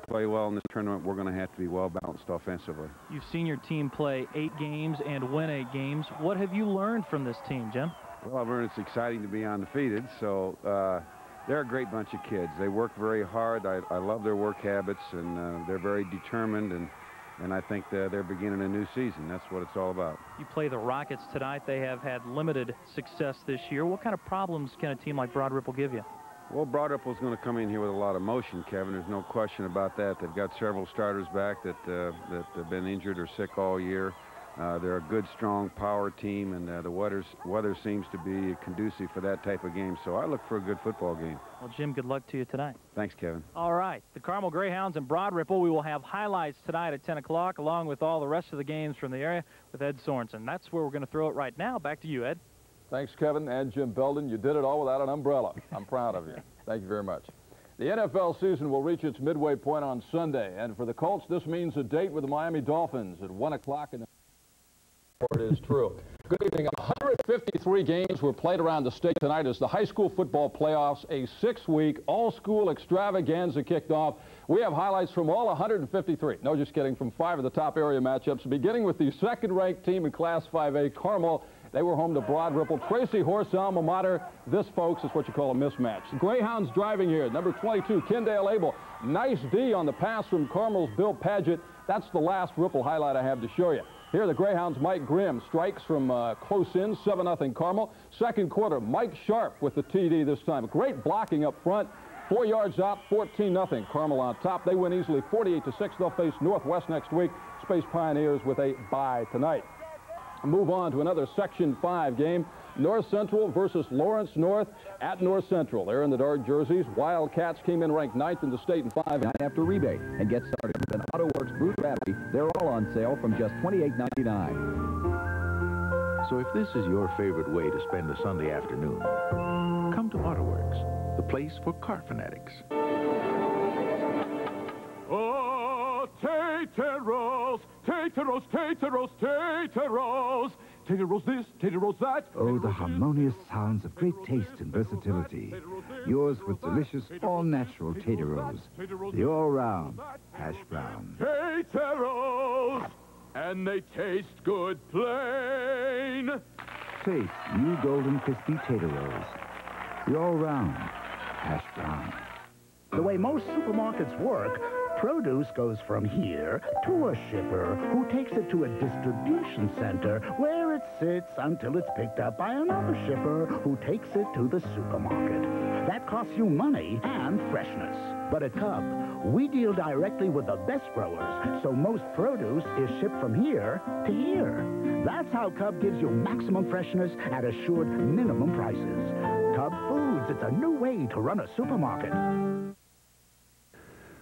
play well in this tournament, we're going to have to be well balanced offensively. You've seen your team play 8 games and win 8 games. What have you learned from this team, Jim? Well, I've learned it's exciting to be undefeated, so they're a great bunch of kids. They work very hard. I love their work habits, and they're very determined, and I think they're beginning a new season. That's what it's all about. You play the Rockets tonight. They have had limited success this year. What kind of problems can a team like Broad Ripple give you? Well, Broad Ripple's going to come in here with a lot of motion, Kevin. There's no question about that. They've got several starters back that have been injured or sick all year. They're a good, strong power team, and the weather seems to be conducive for that type of game. So I look for a good football game. Well, Jim, good luck to you tonight. Thanks, Kevin. All right. The Carmel Greyhounds and Broad Ripple. We will have highlights tonight at 10 o'clock, along with all the rest of the games from the area with Ed Sorensen. That's where we're going to throw it right now. Back to you, Ed. Thanks, Kevin and Jim Belden. You did it all without an umbrella. I'm proud of you. Thank you very much. The NFL season will reach its midway point on Sunday, and for the Colts, this means a date with the Miami Dolphins at 1 o'clock in the... It is true. Good evening. 153 games were played around the state tonight as the high school football playoffs, a 6-week all-school extravaganza kicked off. We have highlights from all 153. No, just kidding, from 5 of the top area matchups, beginning with the second-ranked team in Class 5A, Carmel. They were home to Broad Ripple. Tracy Horse alma mater. This, folks, is what you call a mismatch. The Greyhounds driving here. Number 22, Kendall Abel. Nice D on the pass from Carmel's Bill Padgett. That's the last Ripple highlight I have to show you. Here, the Greyhounds' Mike Grimm strikes from close in, 7-0 Carmel. Second quarter, Mike Sharp with the TD this time. Great blocking up front. 4 yards out, 14-0. Carmel on top. They win easily, 48-6. They'll face Northwest next week. Space Pioneers with a bye tonight. Move on to another Section 5 game. North Central versus Lawrence North at North Central. They're in the dark jerseys. Wildcats came in ranked 9th in the state in 5. After rebate and get started with an AutoWorks Brute battery. They're all on sale from just $28.99. So if this is your favorite way to spend a Sunday afternoon, come to AutoWorks, the place for car fanatics. Oh, tater rolls, tater rolls, tater rolls, tater rolls. Tater rolls this, tater rolls that. Oh, the harmonious sounds of great taste and versatility. Yours with delicious, all-natural tater rolls. The all-round hash brown. Tater rolls, and they taste good plain. Taste new golden crispy tater rolls. The all-round hash brown. The way most supermarkets work, produce goes from here to a shipper who takes it to a distribution center where it sits until it's picked up by another shipper who takes it to the supermarket. That costs you money and freshness. But at Cub, we deal directly with the best growers, so most produce is shipped from here to here. That's how Cub gives you maximum freshness at assured minimum prices. Cub Foods, it's a new way to run a supermarket.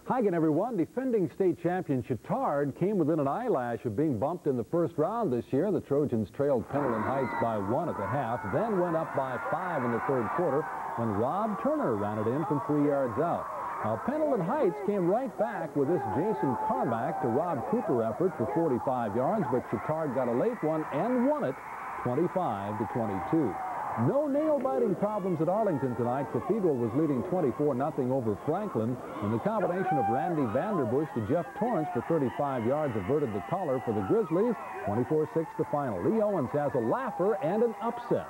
Hi again, everyone. Defending state champion Chittard came within an eyelash of being bumped in the first round this year. The Trojans trailed Pendleton Heights by 1 at the half, then went up by 5 in the third quarter when Rob Turner ran it in from 3 yards out. Now, Pendleton Heights came right back with this Jason Carmack to Rob Cooper effort for 45 yards, but Chittard got a late one and won it 25-22. No nail-biting problems at Arlington tonight. Cathedral was leading 24-0 over Franklin, and the combination of Randy Vanderbush to Jeff Torrance for 35 yards averted the collar for the Grizzlies. 24-6 the final. Lee Owens has a laugher and an upset.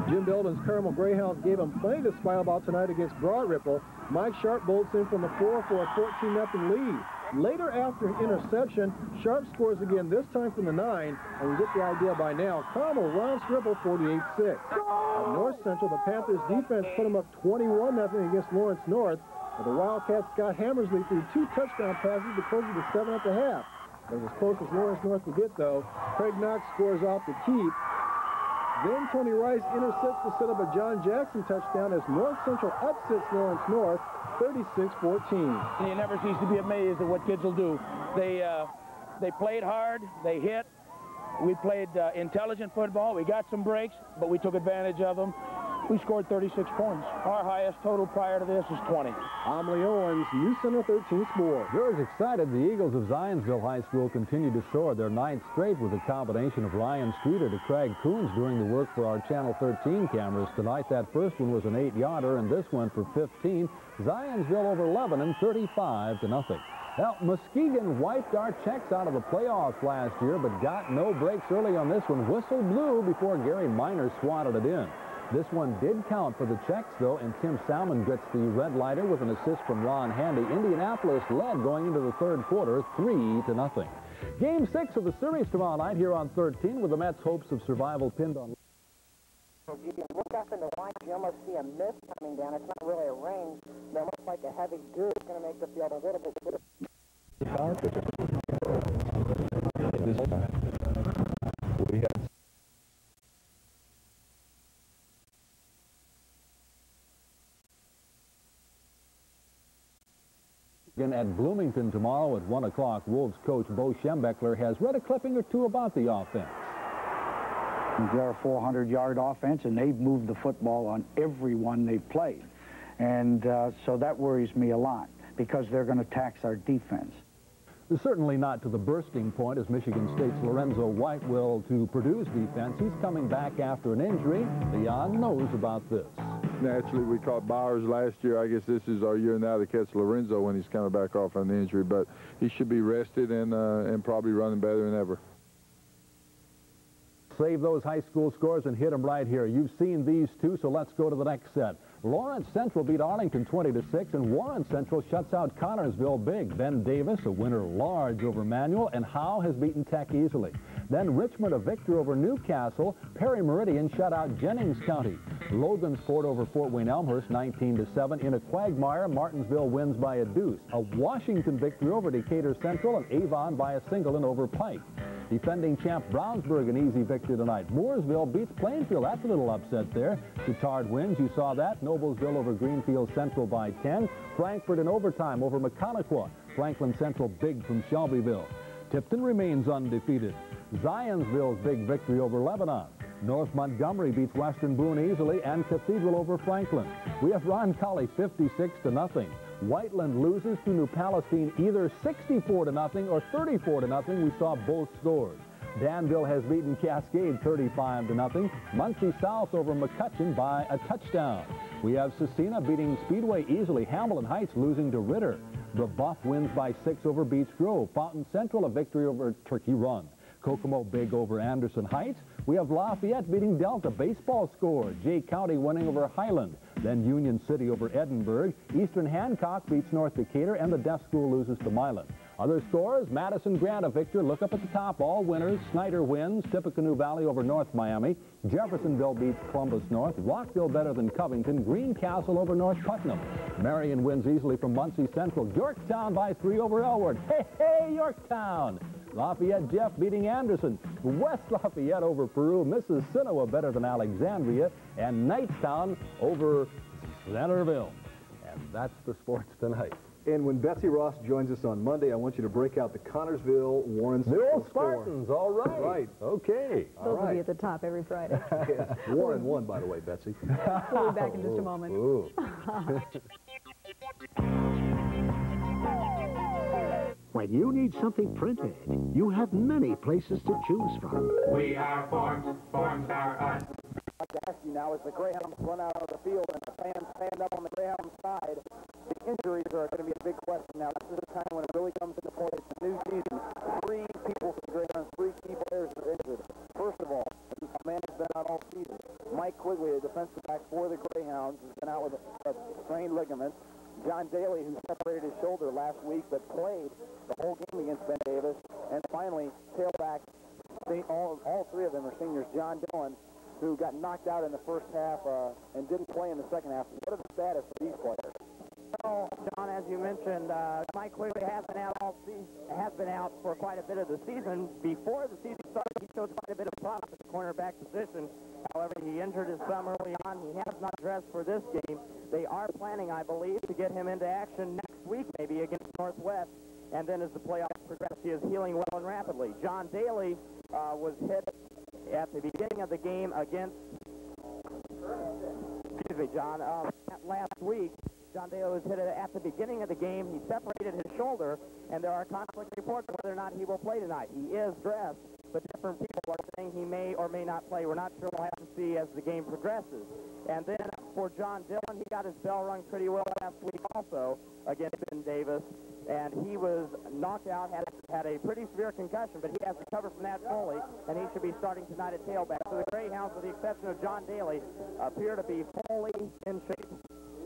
Jim Belden's Carmel Greyhounds gave him plenty to smile about tonight against Broad Ripple. Mike Sharp bolts in from the 4 for a 14-0 lead. Later, after an interception, Sharp scores again, this time from the 9, and we get the idea by now. Carmel rounds Ripple 48-6. At North Central, the Panthers defense put them up 21-0 against Lawrence North, but the Wildcats got Hammersley through 2 touchdown passes to close it to 7 at the half. It was as close as Lawrence North would get, though. Craig Knox scores off the keep. Then Tony Rice intercepts to set up a John Jackson touchdown as North Central upsets Lawrence North 36-14. You never cease to be amazed at what kids will do. They played hard, they hit. We played intelligent football. We got some breaks, but we took advantage of them. We scored 36 points. Our highest total prior to this is 20. I'm Lee Owens, News Center 13 Sports. Viewers excited. The Eagles of Zionsville High School continue to soar. Their ninth straight with a combination of Ryan Streeter to Craig Coons doing the work for our Channel 13 cameras tonight. That first one was an 8-yarder, and this one for 15. Zionsville over Lebanon, 35-0. Well, Muskegon wiped our Czechs out of the playoffs last year, but got no breaks early on this one. Whistle blew before Gary Miner swatted it in. This one did count for the Czechs, though, and Tim Salmon gets the red lighter with an assist from Ron Handy. Indianapolis led going into the third quarter, 3-0. Game 6 of the series tomorrow night here on 13 with the Mets' hopes of survival pinned on. You can look up in the white, you almost see a mist coming down. It's not really a rain. It looks like a heavy dew. It's going to make the field a little bit good. At Bloomington tomorrow at 1 o'clock, Wolves coach Bo Schembechler has read a clipping or two about the offense. They're a 400-yard offense, and they've moved the football on everyone they've played. And so that worries me a lot because they're going to tax our defense. Certainly not to the bursting point as Michigan State's Lorenzo White will to Purdue's defense. He's coming back after an injury. Leon knows about this. Naturally, we caught Bowers last year. I guess this is our year now to catch Lorenzo when he's coming back off an injury. But he should be rested and probably running better than ever. Save those high school scores and hit them right here. You've seen these two, so let's go to the next set. Lawrence Central beat Arlington 20-6, and Warren Central shuts out Connorsville big. Ben Davis, a winner large over Manual, and Howe has beaten Tech easily. Then Richmond, a victor over Newcastle. Perry Meridian shut out Jennings County. Logansport over Fort Wayne Elmhurst 19-7. In a quagmire, Martinsville wins by a deuce. A Washington victory over Decatur Central, and Avon by a single and over Pike. Defending champ Brownsburg an easy victory tonight. Mooresville beats Plainfield. That's a little upset there. Chittard wins. You saw that. Noblesville over Greenfield Central by 10. Frankfort in overtime over McConaughey. Franklin Central big from Shelbyville. Tipton remains undefeated. Zionsville's big victory over Lebanon. North Montgomery beats Western Boone easily, and Cathedral over Franklin. We have Ron Colley 56-0. Whiteland loses to New Palestine either 64-0 or 34-0. We saw both scores. Danville has beaten Cascade 35-0. Muncie South over McCutcheon by a touchdown. We have Cecina beating Speedway easily. Hamilton Heights losing to Ritter. Brebeuf wins by 6 over Beech Grove. Fountain Central a victory over Turkey Run. Kokomo big over Anderson Heights. We have Lafayette beating Delta. Baseball score. Jay County winning over Highland. Then Union City over Edinburgh. Eastern Hancock beats North Decatur, and the Deaf School loses to Milan. Other scores, Madison Grant a victor. Look up at the top, all winners. Snyder wins. Tippecanoe Valley over North Miami. Jeffersonville beats Columbus North. Rockville better than Covington. Greencastle over North Putnam. Marion wins easily from Muncie Central. Yorktown by 3 over Elwood. Hey, Yorktown! Lafayette Jeff beating Anderson. West Lafayette over Peru. Mrs. Sinoa better than Alexandria. And Knightstown over Centerville. And that's the sports tonight. And when Betsy Ross joins us on Monday, I want you to break out the Connorsville Warren The old Spartans, all right. Right. Okay. Those will be at the top every Friday. Yes. Warren won, by the way, Betsy. We'll be back in just a moment. When you need something printed, you have many places to choose from. We are Forms are us. I'd like to ask you now, as the Greyhounds run out of the field and the fans stand up on the Greyhound side, the injuries are going to be a big question now. This is a time when it really comes into play. It's a new season. 3 people for the Greyhounds, 3 key players are injured. First of all, a man has been out all season. Mike Quigley, a defensive back for the Greyhounds, has been out with a strained ligament. John Daly, who separated his shoulder last week but played the whole game against Ben Davis. And finally, tailback, all 3 of them are seniors. John Dillon, who got knocked out in the first half and didn't play in the second half. What are the status of these players? Well, John, as you mentioned, Mike Quigley has been out all season, has been out for quite a bit of the season. Before the season started, he showed quite a bit of promise at the cornerback position. However, he injured his thumb early on. He has not dressed for this game. They are planning, I believe, to get him into action next week, maybe against Northwest. And then as the playoffs progress, he is healing well and rapidly. John Daly was hit at the beginning of the game against me, John. Last week, John Daly was hit at the beginning of the game. He separated his shoulder, and there are conflict reports of whether or not he will play tonight. He is dressed, but different people are saying he may or may not play. We're not sure. We'll have to see as the game progresses. And then for John Dillon, he got his bell rung pretty well last week also against Ben Davis. And he was knocked out, had a pretty severe concussion, but he has recovered from that fully, and he should be starting tonight at tailback. So the Greyhounds, with the exception of John Daly, appear to be fully in shape.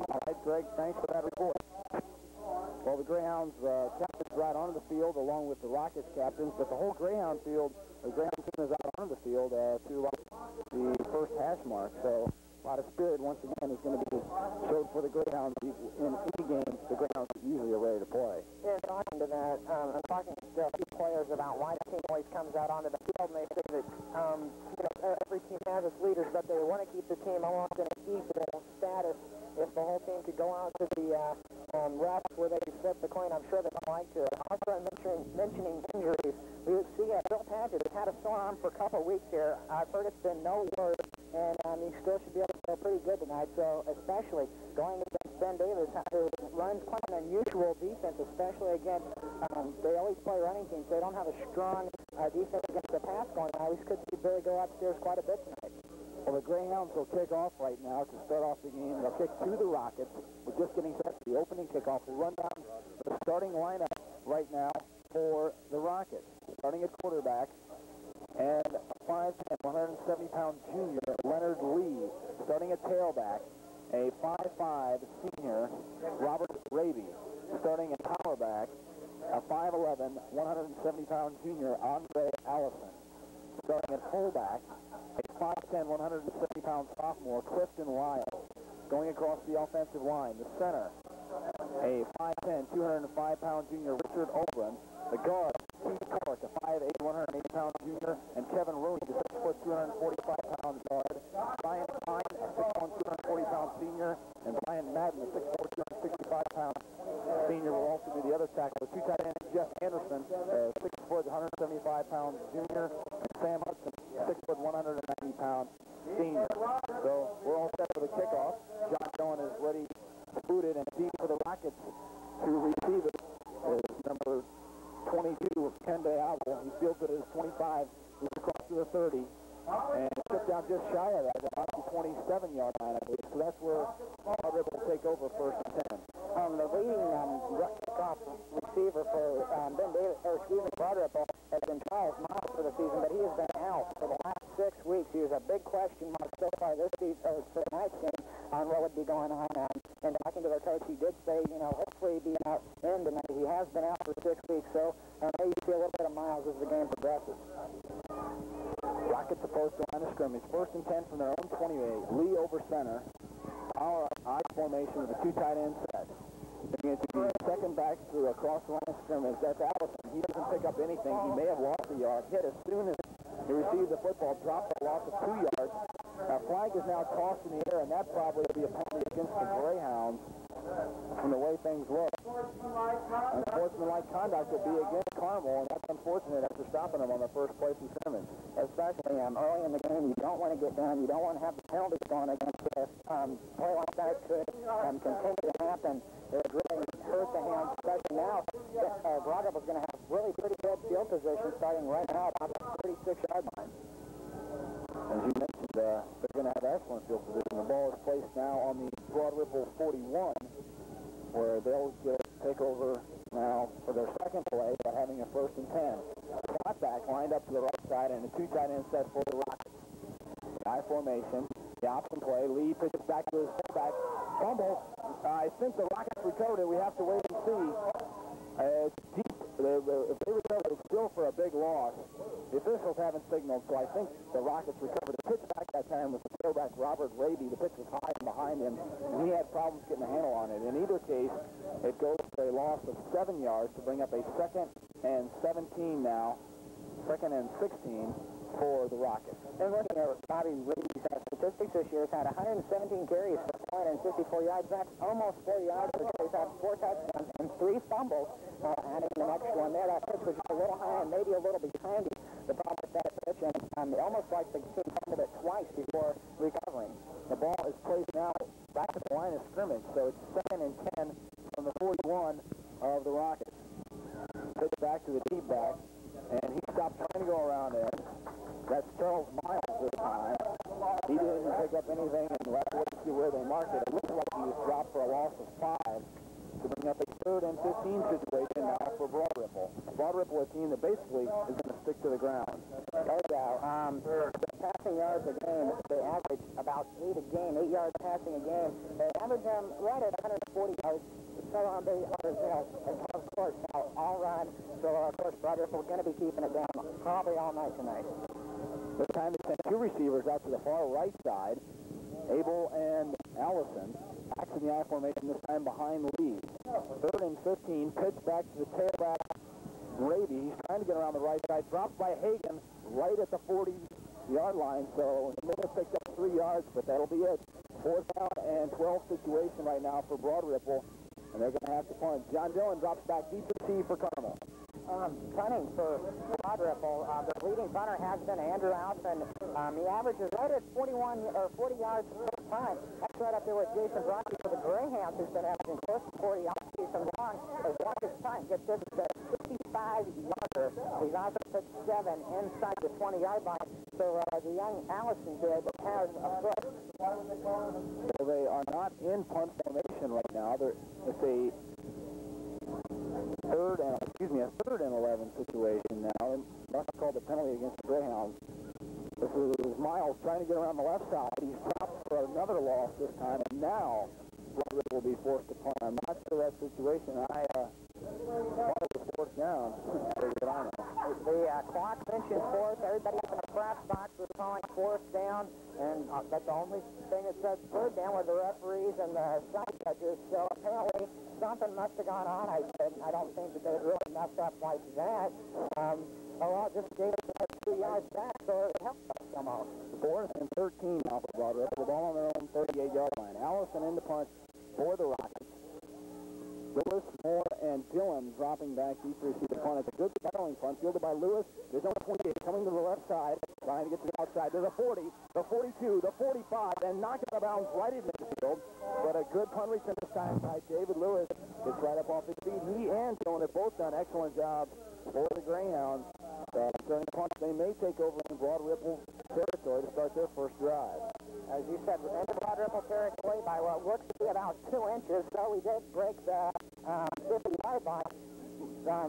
All right, Greg, thanks for that report. Well, the Greyhounds captains right onto the field along with the Rockets captains, but the whole Greyhound field, the Greyhound team is out onto the field to the first hash mark. So a lot of spirit once again is going to be showed for the Greyhounds in any game. The Greyhounds usually are ready to play. Yeah, talking to that, I'm talking to a few players about why the team always comes out onto the field, and they say that every team has its leaders, but they want to keep the team almost in a equal status. If the whole team could go out to the refs where they flip the coin, I'm sure they don't like to. Also, mentioning injuries, we would see Bill Paget has had a sore arm for a couple of weeks here. I've heard it's been no worse, and he still should be able to feel pretty good tonight. So, especially going against Ben Davis, who runs quite an unusual defense, especially against, they always play running teams. They don't have a strong defense against the pass going on. We could see Billy go upstairs quite a bit tonight. Well, the Greyhounds will kick off right now to start off the game. They'll kick to the Rockets. We're just getting set for the opening kickoff. We'll run down the starting lineup right now for the Rockets. Starting at quarterback, and a 5'10", 170-pound junior, Leonard Lee. Starting at tailback, a 5'5" senior, Robert Raby. Starting at powerback, a 5'11", 170-pound junior, Andre Allison. Starting at fullback, a 5'10", 170-pound sophomore, Clifton Lyle. Going across the offensive line, the center, a 5'10", 205-pound junior, Richard Oberon. The guard, Keith Cork, a 5'8", 180-pound junior, and Kevin Rooney, the 6', 245-pound guard. Brian Pine, a 6'1", 240-pound senior, and Brian Madden, a 6'4", 265-pound senior, will also be the other tackle. The two tight ends, Jeff Anderson, a 6', 175-pound junior, and Sam Hudson, 6', 190-pound senior. So we're all set for the kickoff. John Dillon is ready, booted, and deep for the Rockets to receive it. Number 22, Ken Diablo. He fields it as 25, moves across to the 30, and took down just shy of that, about the 27-yard line, I believe. So that's where Broad Ripple will take over first and 10. The leading kickoff receiver for Ben Davis, Broad Ripple, has been Charles Miles for the season, but he has been out for the last 6 weeks. He was a big question mark so far this season, for tonight's game, on what would be going on. And talking to their coach, he did say, hopefully he'll be out in tonight. He has been out for 6 weeks, so maybe you see a little bit of Miles as the game progresses. Rockets opposed to line of scrimmage. First and 10 from their own 28. Lee over center. Our I formation with the two tight end set. Against the second back through across the line of scrimmage. That's Allison. He doesn't pick up anything. He may have lost a yard. Hit as soon as he received the football. Dropped a loss of 2 yards. Our flag is now tossed in the air, and that probably will be a penalty against the Greyhounds from the way things look. Unsportsmanlike conduct will be against Carmel, and that's unfortunate after stopping them on the first play from scrimmage. Especially early in the game, you don't want to get down. You don't want to have the penalties going against this. Play like that could continue to happen. It would really hurt the Hounds, especially now. Broad Ripple's going to have really pretty good field position starting right now about the 36-yard line. As you mentioned, they're going to have excellent field position. The ball is placed now on the Broad Ripple 41, where they'll take over now for their second play by having a first and 10. Slot back lined up to the right side, and a two tight end set for the Rockets. I formation, the option play. Lee pitches back to his fullback. Fumble. I think the Rockets recovered it. We have to wait and see. It's deep. If they recovered, it's still for a big loss. The officials haven't signaled, so I think the Rockets recovered. The pitch back that time was the quarterback, Robert Raby. The pitch was high and behind him, and he had problems getting a handle on it. In either case, it goes for a loss of 7 yards to bring up a 2nd and 17 now. 2nd and 16 for the Rockets. And looking at Bobby Raby's statistics this year, has had 117 carries for 454 yards. That's almost 4 yards per carry. He's had 4 touchdowns and 3 fumbles. Adding the next one there, that pitch was a little high and maybe a little behind him. The problem with that pitch, and almost like the team fumbled it twice before recovering. The ball is placed now back at the line of scrimmage, so it's 2nd and 10 from the 41 of the Rockets. Pitch back to the deep back, and he stopped trying to go around there. That's Charles Miles this time. He didn't pick up anything, and we'll have to wait to see where they mark it. It looks like he was dropped for a loss of 5 to bring up a 3rd and 15 situation now for Broad Ripple. Broad Ripple, a team that basically is going to stick to the ground. The passing yards a game, they average about 8 a game, 8 yards passing a game. They average them right at 140 yards. So on the others, and of course, now all run. So of course, Broad Ripple going to be keeping it down probably all night tonight. This time they sent 2 receivers out to the far right side. Abel and Allison. Backs in the I formation, this time behind Lee. 3rd and 15, pitch back to the tailback, Raby. He's trying to get around the right side. Dropped by Hagan right at the 40-yard line, so he may have picked up 3 yards, but that'll be it. 4th down and 12 situation right now for Broad Ripple, and they're going to have to punt. John Dillon drops back deep to C for Carmel. Punting for Broad Ripple. The leading punter has been Andrew Allison. He averages right at 41 or 40 yards per time. That's right up there with Jason Brocky for the Greyhounds, who's been averaging close to 40 yards season long. As long as time gets this to 65-yarder. He's also put 7 inside the 20-yard line. So the young Allison kid has a foot. So they are not in punt formation right now. It's a 3rd and 11 situation now. And must have called the penalty against the Greyhounds. This is Miles trying to get around the left side. He's stopped for another loss this time, and now Broad Ripple will be forced to punt. I'm not sure that situation. I thought it was 4th down. The clock mentions 4th. Everybody up in the press box was calling 4th down, and that's the only thing that says 3rd down were the referees and the side judges. So apparently something must have gone on. I don't think that they really messed up like that. Well, just gave us 2 yards back, so it helped us somehow. 4th and 13 now for Broad Ripple. The ball on their own 38-yard line. Allison in the punt for the Rockets. Lewis, Moore, and Dillon dropping back deep to receive the punt. It's a good settling punt, fielded by Lewis. There's number 28 coming to the left side, trying to get to the outside. There's a 40, the 42, the 45, and knocked out of bounds right in midfield. But a good punt return this time by David Lewis. Gets right up off his feet. He and Dillon have both done excellent jobs for the Greyhounds. During the punch, they may take over in Broad Ripple territory to start their first drive. As you said, we're into Broad Ripple territory by what looks to be about 2 inches, so we did break the 50-yard line.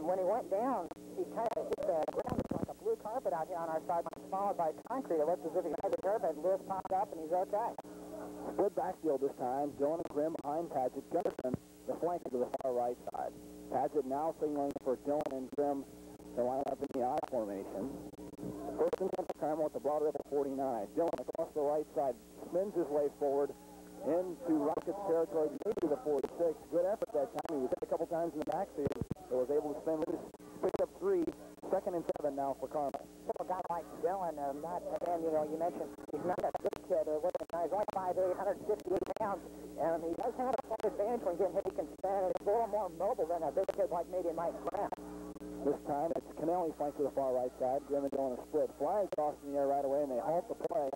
When he went down, he kind of hit the ground. It's like a blue carpet out here on our sideline, followed by concrete. It looks as if he had the curb, and Lewis popped up, and he's okay. Split backfield this time. Dillon and Grimm behind Paget. Gunderson, the flanker to the far right side. Paget now signaling for Dillon and Grimm to line up in the I formation. 1st and 10 for Carmel at the Broad Ripple 49. Dillon across the right side spins his way forward into Rockets territory, maybe the 46. Good effort that time. He was hit a couple times in the backfield, but was able to spin loose. Picked up 3. 2nd and 7 now for Carmel. A guy like Dillon, again, you mentioned he's not a big kid. He's only 5'8", 158 pounds, and he does have a slight advantage when getting hit. He can stand. He's a little more mobile than a big kid like maybe Mike Graham. This time it's Kennelly flanked to the far right side. Grimm and Dillon a split. Flag tossed in the air right away, and they halt the play.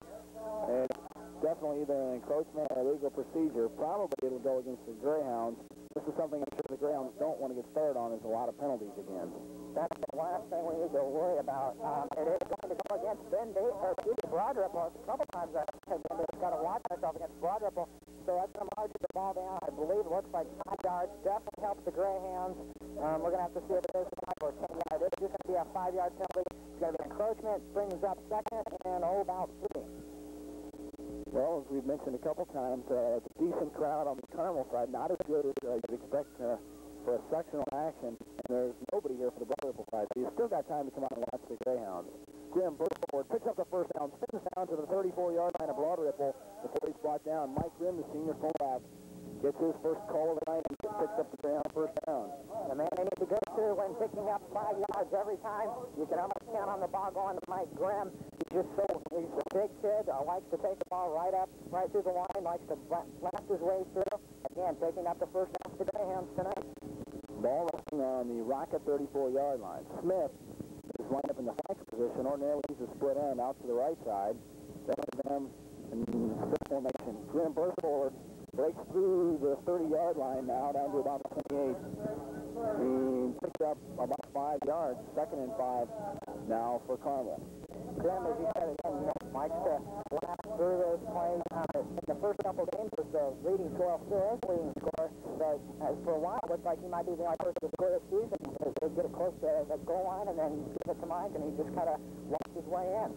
It's definitely either an encroachment or illegal procedure. Probably it'll go against the Greyhounds. This is something I'm sure the Greyhounds don't want to get started on, is a lot of penalties again. That's the last thing we need to worry about. It is going to go against Broad Ripple. A couple times I've got to watch myself against Broad Ripple. So that's going to march the ball down. I believe it looks like 5 yards. Definitely helps the Greyhounds. We're going to have to see if it is 5 or 10 yards. It's just going to be a 5-yard penalty. It's going to be an encroachment. Brings us up 2nd and about 3. Well, as we've mentioned a couple times, it's a decent crowd on the Carmel side. Not as good as you'd expect for a sectional action. And there's nobody here for the Broad Ripple side. So you've still got time to come out and watch the Greyhounds. Grimm bursts forward, picks up the 1st down, spins down to the 34-yard line of Broad Ripple before he's brought down. Mike Grimm, the senior fullback, gets his first call of the night and picks up the Greyhound 1st down. The man they need to go to when picking up 5 yards every time. You can almost count on the ball going to Mike Grimm. He's a big kid, likes to take the ball right through the line, likes to blast his way through. Again, picking up the 1st down for the Greyhounds tonight. Ball resting on the Rocket 34-yard line. Smith is lined up in the flanker position. Ordinarily, he's a split end out to the right side. Then them in split formation. Grimm bursts forward, breaks through the 30-yard line now down to about the 28. He picked up about 5 yards, 2nd and 5 now for Carmel. Grimm, as you said again, Mike's to blast through those plays. In the first couple games, was the leading score, still is leading score, but for a while, it looks like he might be the only person to score this season. They get it close to the goal line and then give it to Mike, and he just kind of walks his way in.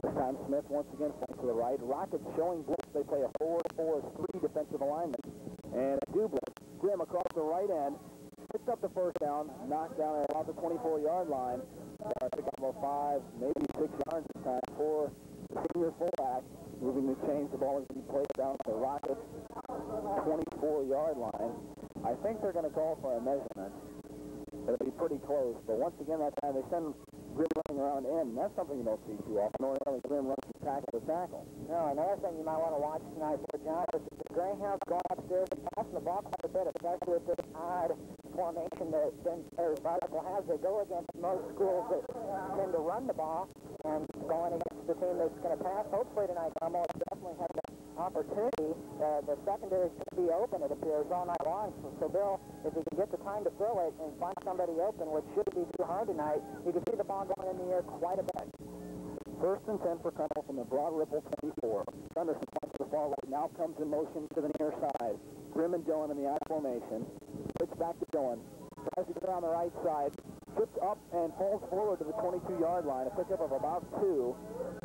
This time Smith once again flanks to the right. Rockets showing blitz. They play a 4-4-3 defensive alignment. And a do blitz. Grimm across the right end. Picks up the first down. Knocked down at about the 24-yard line. Pick up about 5, maybe 6 yards this time for the senior fullback. Moving the chains. The ball is going to be played down to the Rockets' 24-yard line. I think they're going to call for a measurement. It'll be pretty close. But once again, that time they send Grimm running around in. That's something you don't see too often. Ordinarily, Grimm runs from tackle to tackle. No, another thing you might want to watch tonight for John is the Greyhounds going upstairs and passing the ball quite a bit, especially with this odd formation that Radical has. They go against most schools that tend to run the ball, and going against the team that's going to pass. Hopefully tonight, Carmel definitely has an opportunity. The secondary is going to be open, it appears, all night long. So Bill, if he can get the time to throw it and find somebody open, which shouldn't be too hard tonight, you can see the ball going in the air quite a bit. 1st and 10 for Carmel from the Broad Ripple 24. Gunderson points to the far right, now comes in motion to the near side. Grimm and Dillon in the I formation. Switch back to Dillon. Tries to get on the right side. Trips up and falls forward to the 22-yard line. A pickup of about 2.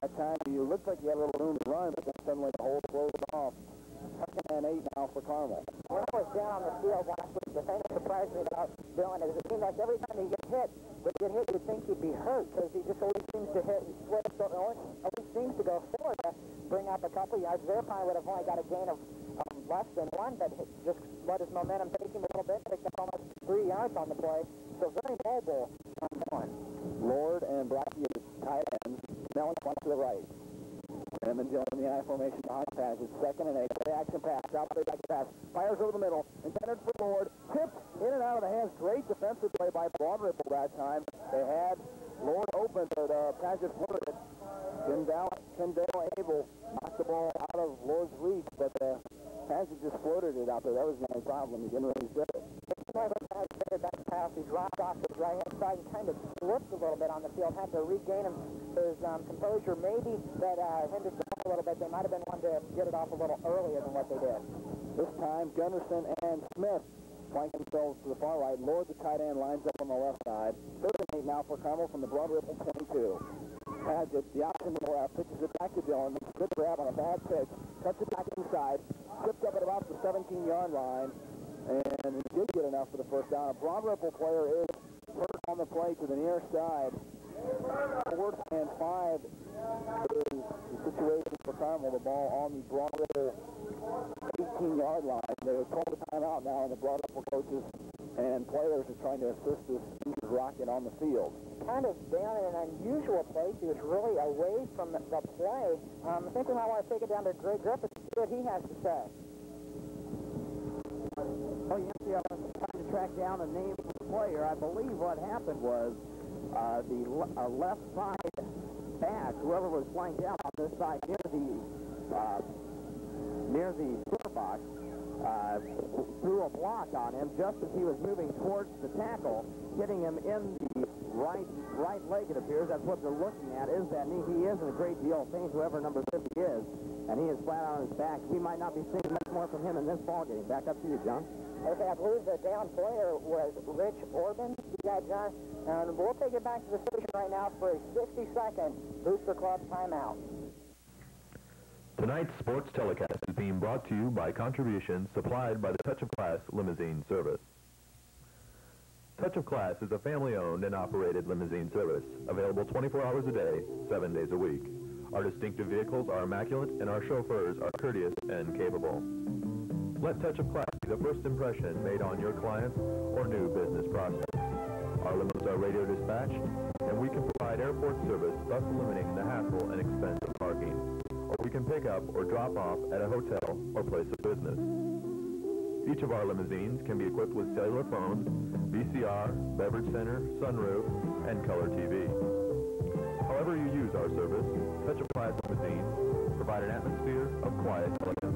That time you looked like you had a little room to run, but then suddenly the hole closed off. 2nd and 8 now for Carmel. When I was down on the field last week, the thing that surprised me about Dillon is it seems like every time he gets hit, you'd think he'd be hurt, because he just always seems to hit and slip, so always seems to go forward to bring up a couple yards. There probably would have only got a gain of less than 1, but just let his momentum take him a little bit, picked up almost 3 yards on the play, so very mobile on Dillon. Lord and Brackey are tight ends. Now in front to the right. Grimm and Dillon in the I formation behind pass. It's 2nd and 8. Play action pass. Out play back pass. Fires over the middle. Intended for Lord. Tipped in and out of the hands. Great defensive play by Broad Ripple that time. They had Lord open, but pass just floated it. Kendall Abel knocked the ball out of Lord's reach, but pass just floated it out there. That was the only problem. He didn't really zip it. Back pass, he dropped off to the right-hand side and kind of slipped a little bit on the field, had to regain his composure. Maybe that hindered the ball a little bit. They might have been one to get it off a little earlier than what they did. This time, Gunderson and Smith flank themselves to the far right. Lord, the tight end, lines up on the left side. 3rd and 8 now for Carmel from the Broad Ripple 22. Padgett, the option to the left, pitches it back to Dillon. Makes a good grab on a bad pitch. Cuts it back inside. Tripped up at about the 17-yard line. And he did get enough for the first down. A Broad Ripple player is hurt on the play to the near side. 4th and 5 is the situation for Carmel. The ball on the Broad Ripple 18-yard line. They were called a timeout now, and the Broad Ripple coaches and players are trying to assist this injured Rocket on the field. Kind of down in an unusual place. He was really away from the play. I think we might want to take it down to Greg Griffith to see what he has to say. Oh, yes, yeah, I was trying to track down a name of the player. I believe what happened was the left side back, whoever was flanked down on this side near the score box, threw a block on him just as he was moving towards the tackle, hitting him in the right leg, it appears. That's what they're looking at, is that knee. He is in a great deal of pain, whoever number 50 is, and he is flat on his back. We might not be seeing much more from him in this ballgame. Back up to you, John. Okay, I believe the down player was Rich Orban. You got John. And we'll take it back to the station right now for a 60-second Booster Club timeout. Tonight's sports telecast is being brought to you by contributions supplied by the Touch of Class limousine service. Touch of Class is a family-owned and operated limousine service, available 24 hours a day, 7 days a week. Our distinctive vehicles are immaculate, and our chauffeurs are courteous and capable. Let Touch of Class be the first impression made on your clients or new business prospects. Our limos are radio dispatched, and we can provide airport service, thus eliminating the hassle and expense of parking. Or we can pick up or drop off at a hotel or place of business. Each of our limousines can be equipped with cellular phones, VCR, beverage center, sunroof, and color TV. However you use our service, Touch of Class limousines provide an atmosphere of quiet elegance.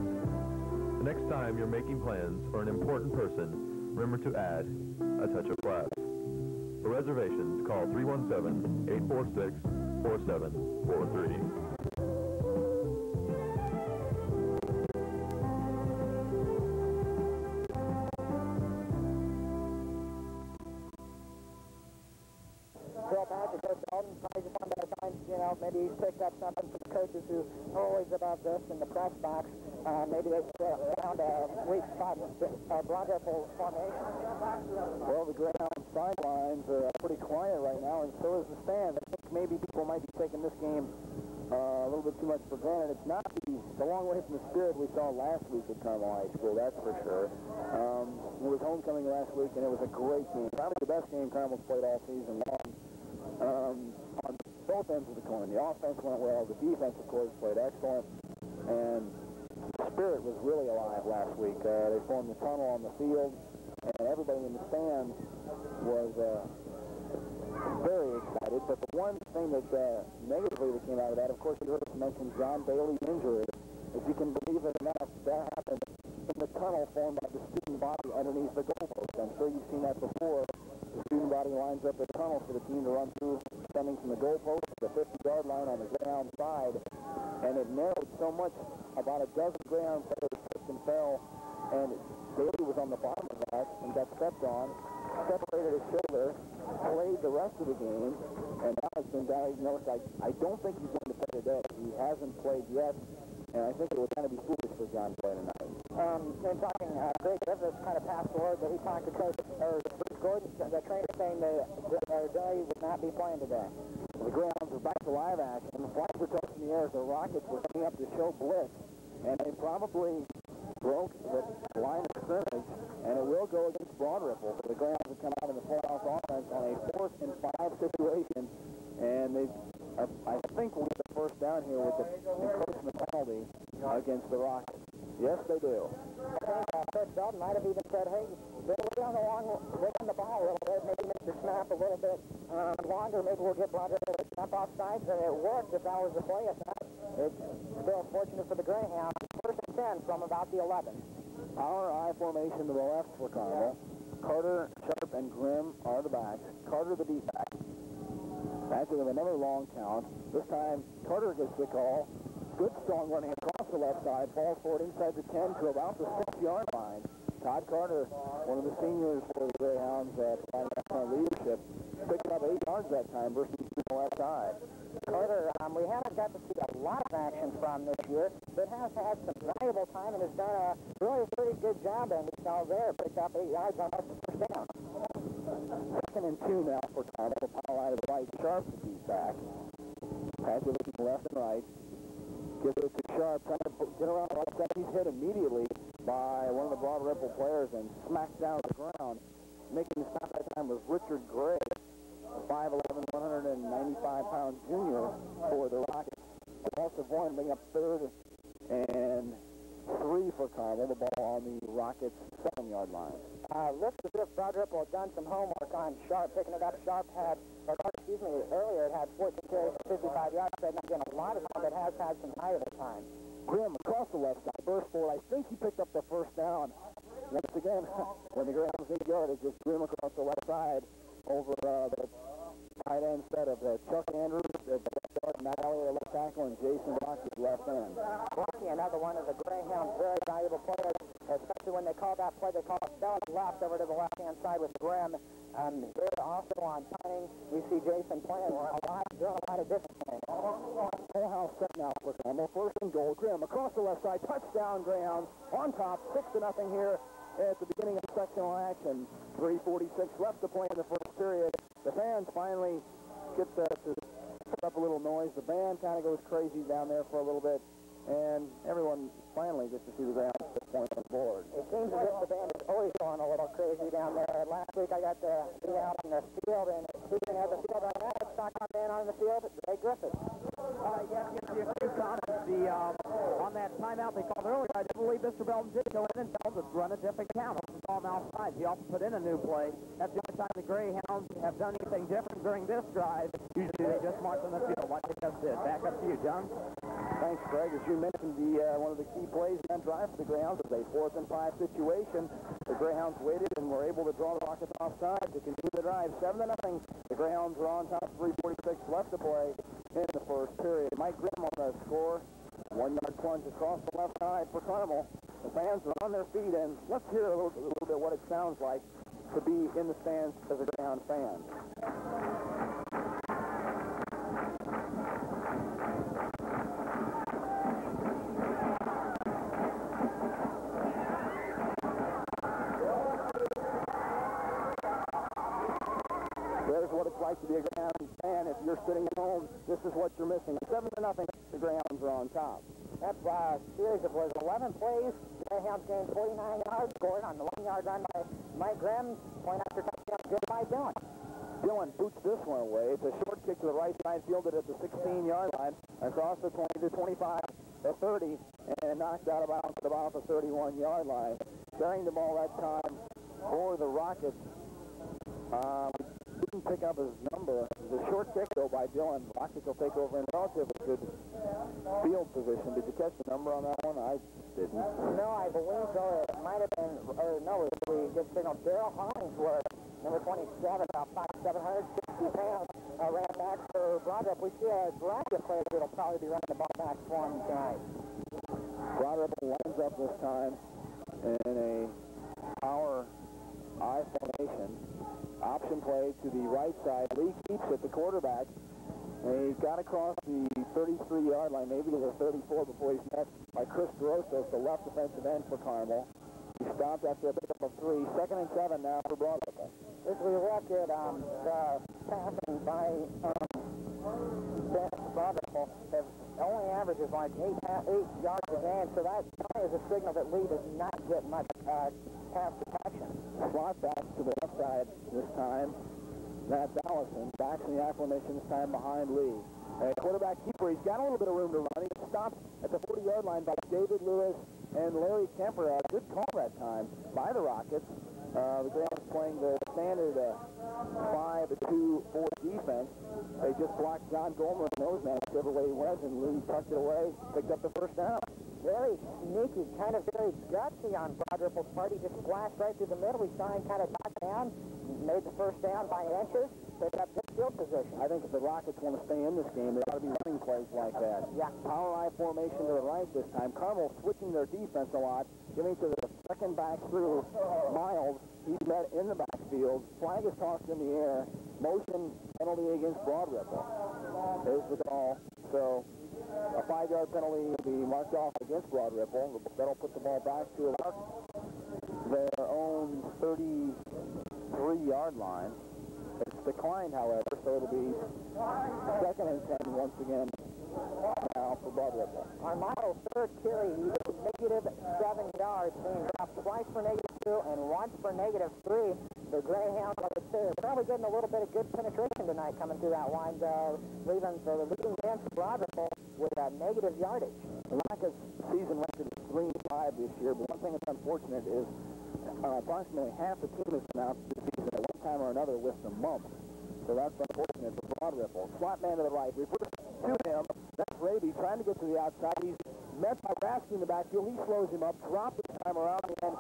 The next time you're making plans for an important person, remember to add a touch of class. For reservations, call 317-846-4743. Maybe he's picked up something from coaches who are always above this in the press box. Maybe they found a weak spot Broad Ripple formation. Well, the Greyhound sidelines are pretty quiet right now, and so is the stand. I think maybe people might be taking this game a little bit too much for granted. It's not the long way from the spirit we saw last week at Carmel High School, that's for sure. It was homecoming last week, and it was a great game. Probably the best game Carmel's played all season long. On both ends of the coin. The offense went well. The defense, of course, played excellent. And the spirit was really alive last week. They formed the tunnel on the field, and everybody in the stands was very excited. But the one thing that negatively that came out of that, of course, you heard us mention John Bailey's injury. If you can believe it or not, that happened in the tunnel formed by the student body underneath the goalpost. I'm sure you've seen that before. The student body lines up a tunnel for the team to run through, stemming from the goalpost to the 50-yard line on the Greyhound side, and it narrowed so much. About a dozen Greyhound players slipped and fell, and Bailey was on the bottom of that and got stepped on, separated his shoulder, played the rest of the game, and now it's been diagnosed. I don't think he's going to play today. He hasn't played yet, and I think it would kind of be foolish for John to play tonight. In talking, Greg Griffiths kind of passed the word that he talked to Coach, or Bruce Gordon, the trainer, saying that Day would not be playing today. Well, the Greyhounds are back to live action. The flags were touched in the air as the Rockets were coming up to show blitz, and they probably broke the line of scrimmage, and it will go against Broad Ripple. So the Greyhounds have come out in the full-house offense on a 4th and 5 situation, and they, I think, will get the first down here with the encroachment penalty against the Rockets. Yes, they do. Coach Belton might have even said, hey, we're on the ball a little bit, maybe make the snap a little bit longer, maybe we'll get Broad Ripple to jump off sides, and it worked if that was the play. If not, it's still fortunate for the Greyhounds. 1st and 10 from about the 11. Our I formation to the left for Carmel. Carter, Sharp, and Grimm are the backs. Carter the D-back. After with another long count. This time, Carter gets the call. Good strong running across the left side. Falls forward inside the 10 to about the 6-yard line. Todd Carter, one of the seniors for the Greyhounds, providing excellent leadership, picked up 8 yards that time versus the left side. Carter, we haven't got to see a lot of action from this year, but has had some valuable time and has done a really pretty good job. And we saw there, picked up 8 yards on the first down. 2nd and 2 now for Carmel. The power line to the right. Sharp to beat back. Pass it looking left and right. Gives it to Sharp, trying to get around the right side. He's hit immediately by one of the Broad Ripple players and smacked down to the ground. Making the stop that time was Richard Gray, a 5'11", 195-pound junior for the Rockets. Offensive one, bring up 3rd and 3 for Carmel. The ball on the Rockets' 7-yard line. Looks as if Broad Ripple had done some homework on Sharp, picking it up. Sharp had, earlier it had 14 carries for 55 yards. They've not getting a lot of time, but has had some valuable time. Grimm across the left side, burst forward. I think he picked up the first down. Once again, when the Greyhounds 8 yards, just Grimm across the left side over the tight end set of Chuck Andrews, Matt Elliott, left tackle, and Jason Blocky, left end. Blocky, another one of the Greyhounds' very valuable players, especially when they call that play. They call it spelling left over to the left-hand side with Grimm. Here also on punting, we see Jason playing doing a lot of different things. Full house set now for Carmel. 1st and goal. Grimm across the left side. Touchdown, Greyhounds. On top, 6-0 here at the beginning of sectional action. 3:46 left to play in the first period. The fans finally get to put up a little noise. The band kind of goes crazy down there for a little bit, and everyone finally gets to see the Greyhounds at this point on the board. It seems as if the band is always going a little crazy down there. Last week I got to be out on the field, and speaking of the field right now, it's talking about band on the field, Greg Griffiths. Yes, a few comments. On that timeout they called earlier. I do believe Mr. Belton did go in and tell them to run a different count on the ball outside. He also put in a new play. That's the only time the Greyhounds have done anything different during this drive. Usually they just march on the field like they just did. Back up to you, John. Thanks, Greg. As you mentioned, one of the key plays in that drive for the Greyhounds was a 4th and 5 situation. The Greyhounds waited and were able to draw the Rockets offside to continue the drive. 7-0. The Greyhounds were on top, 3:46 left to play in the first period. Mike Grimm on the score. 1-yard plunge across the left side for Carmel. The fans are on their feet, and let's hear a little bit what it sounds like to be in the stands as a Greyhound fan. There's what it's like to be a Greyhound fan. If you're sitting at home, this is what you're missing. 7-0, the Greyhounds are on top. That series of was 11 plays. The Greyhounds gained 49 yards, scored on the 1-yard run by Mike Grimm. Point after touchdown, good by Dillon. Dillon boots this one away. It's a short kick to the right side, fielded at the 16-yard line, across the 20 to 25 to 30, and knocked out of bounds at about the 31-yard line. Carrying the ball that time for the Rockets. Didn't pick up his number. It was a short kick, though, by Dillon. Rockets will take over in relatively good field position. Did you catch the number on that one? I didn't. No, I believe so. It might have been, or no, it was the good signal. Daryl Hollingsworth, number 27, about 760 pounds, ran back for Broadrip. We see a variety of players that'll probably be running the ball back for him tonight. Broadrip lines up this time in a power I formation. Option play to the right side. Lee keeps it, the quarterback. And he got across the 33-yard line, maybe to the 34 before he's met by Chris Grossos, the left defensive end for Carmel. He stopped after a pickup of 3. 2nd and 7 now for Broadrip. As we look at the passing by Broadrip, have only averages like 8 yards a game, so that is a signal that Lee does not get much pass protection. Slot back to the left side this time. That's Allison. Back in the I formation this time behind Lee. Quarterback keeper, he's got a little bit of room to run. He stopped at the 40-yard line by David Lewis and Larry Kemper. A good call that time by the Rockets. The Greyhounds playing the standard 5-2-4 defense. They just blocked John Goldman and those men Chevrolet went, and Lee tucked it away, picked up the first down. Very sneaky, kind of very gutsy on Broadripple's part. He just splashed right through the middle. He saw him kind of knock down, made the first down by inches, picked up good field position. I think if the Rockets want to stay in this game, they ought to be running plays like that. Yeah. Power I formation to the right this time. Carmel switching their defense a lot, giving to the second back through Miles. He's met in the backfield. Flag is tossed in the air. Motion penalty against Broadripple. There's the call. So a 5-yard penalty will be marked off against Broadripple. That'll put the ball back to about their own 33-yard line. It's declined, however, so it'll be 2nd and 10 once again now for Broadripple. On Miles' third carry, he was -7 yards, being dropped twice for -2 and once for -3. The Greyhounds, I would say, are probably getting a little bit of good penetration tonight coming through that line, leaving the leading man for Broadripple with a negative yardage. The Rockets' season record is 3-5 this year, but one thing that's unfortunate is approximately half the team has been out this season at one time or another with some bumps. So that's unfortunate for Broadripple. Slot man to the right. Reverse to him. That's Raby trying to get to the outside. He's met by Rasky in the backfield. He slows him up. Dropped this time around the end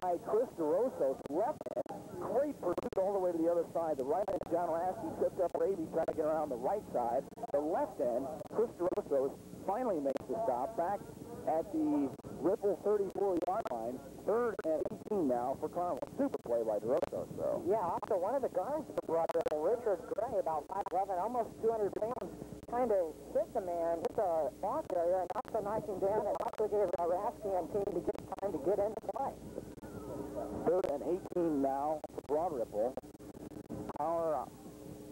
by Chris DeRosos. Left end. Great pursuit all the way to the other side. The right end, John Rasky, tipped up Raby trying to get around the right side. The left end, Chris DeRosos, finally makes the stop. Back at the Ripple 34-yard line. 3rd and 18 now for Carmel. Super play by DeRosos, though. Yeah, also one of the guards for Broadripple, Richard Gray, about 5'11", almost 200 pounds, kind of hit the man, hit the box area, and also knocked him down, and also gave Rasky and team to get time to get into play. 3rd and 18 now for Broadripple. Power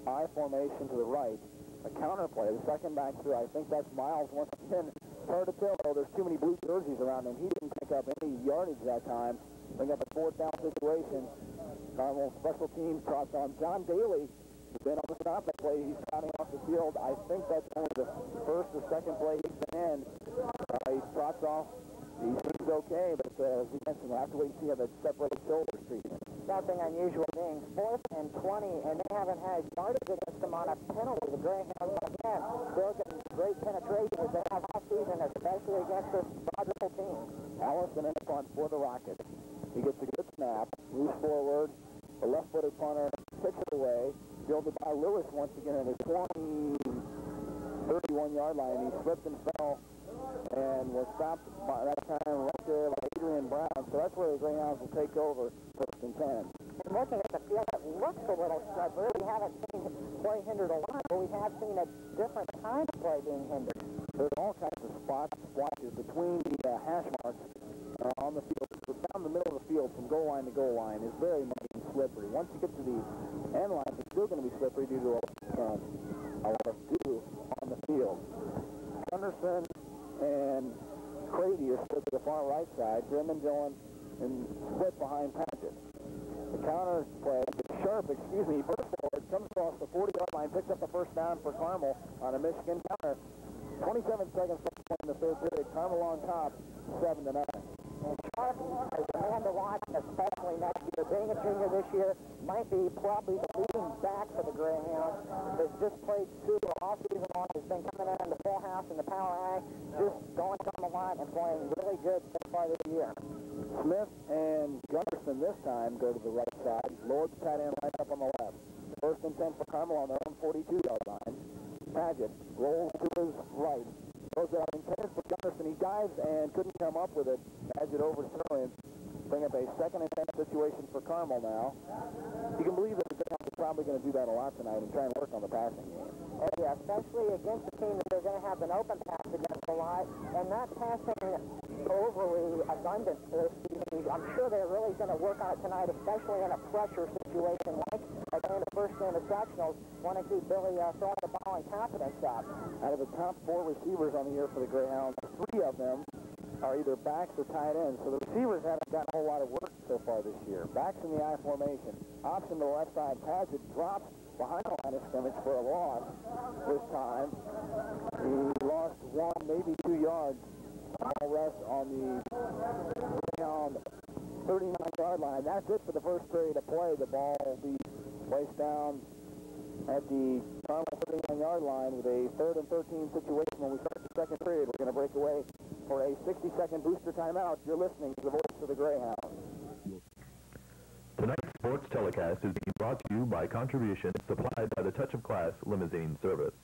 I formation to the right. A counter play, the second back through. I think that's Miles once again. It's hard to tell, though. There's too many blue jerseys around him. He didn't pick up any yardage that time. Bring up a 4th down situation. Carmel special teams toss on John Daly. He's been on the stop that play. He's trotting off the field. I think that's only the first or second play he's been in. He trots off. He seems okay, but as we mentioned, we'll have to wait and see how the separated shoulders treat him. Something unusual being 4th and 20, and they haven't had yardage against them on a penalty. The Greyhounds, again, still getting great penetration as they have all season, especially against this Broad Ripple team. Allison in the punt for the Rockets. He gets a good snap, moves forward. The left-footed punter kicks it away, fielded by Lewis once again at his 31-yard line. He slipped and fell and was stopped by that time right there by Adrian Brown. So that's where the Greyhounds will take over 1st and 10. And looking at the field, it looks a little slippery. We haven't seen play hindered a lot, but we have seen a different kind of play being hindered. There's all kinds of spots, splotches between the hash marks on the field. So down the middle of the field from goal line to goal line is very muddy and slippery. Once you get to the end line, it's still going to be slippery due to a lot of dew on the field. Gunderson and Cravey are split to the far right side. Grimm and Dillon and split behind Paget. The counter play, Sharp, burst forward, comes across the 40-yard line, picks up the first down for Carmel on a Michigan counter. 27 seconds left in the third period. Carmel on top, 7-9. And Sharp is a man to watch, especially next year. Being a junior this year, might be probably the leading back for the Greyhounds. Has just played super all season long. Has been coming in the full house in the power ag, just going from the line and playing really good so far this year. Smith and Gunderson this time go to the right side. Lord the tight end right up on the left. 1st and 10 for Carmel on their own 42-yard line. Paget rolls to his right. Throws it out intended for Gunderson. He dives and couldn't come up with it. Paget overthrown. Bring up a 2nd and 10 situation for Carmel now. You can believe that the Greyhounds are probably going to do that a lot tonight and try and work on the passing game. Oh yeah, especially against a team that they're going to have an open pass against a lot, and not passing overly abundant for this season. I'm sure they're really going to work on it tonight, especially in a pressure situation like in the first game of sectionals. Want to keep Billy throwing the ball and confidence up. Out of the top 4 receivers on the year for the Greyhounds, 3 of them are either backs or tight ends. So the receivers haven't gotten a whole lot of work so far this year. Backs in the I formation. Option to the left side. Paget drops behind the line of scrimmage for a loss this time. He lost 1, maybe 2 yards. All rest on the Greyhound 39-yard line. That's it for the first period of play. The ball will be placed down at the Carmel 39-yard line with a 3rd and 13 situation. When we start the second period, we're going to break away for a 60-second booster timeout. You're listening to the voice of the Greyhounds. Tonight's sports telecast is being brought to you by contributions supplied by the Touch of Class Limousine Service.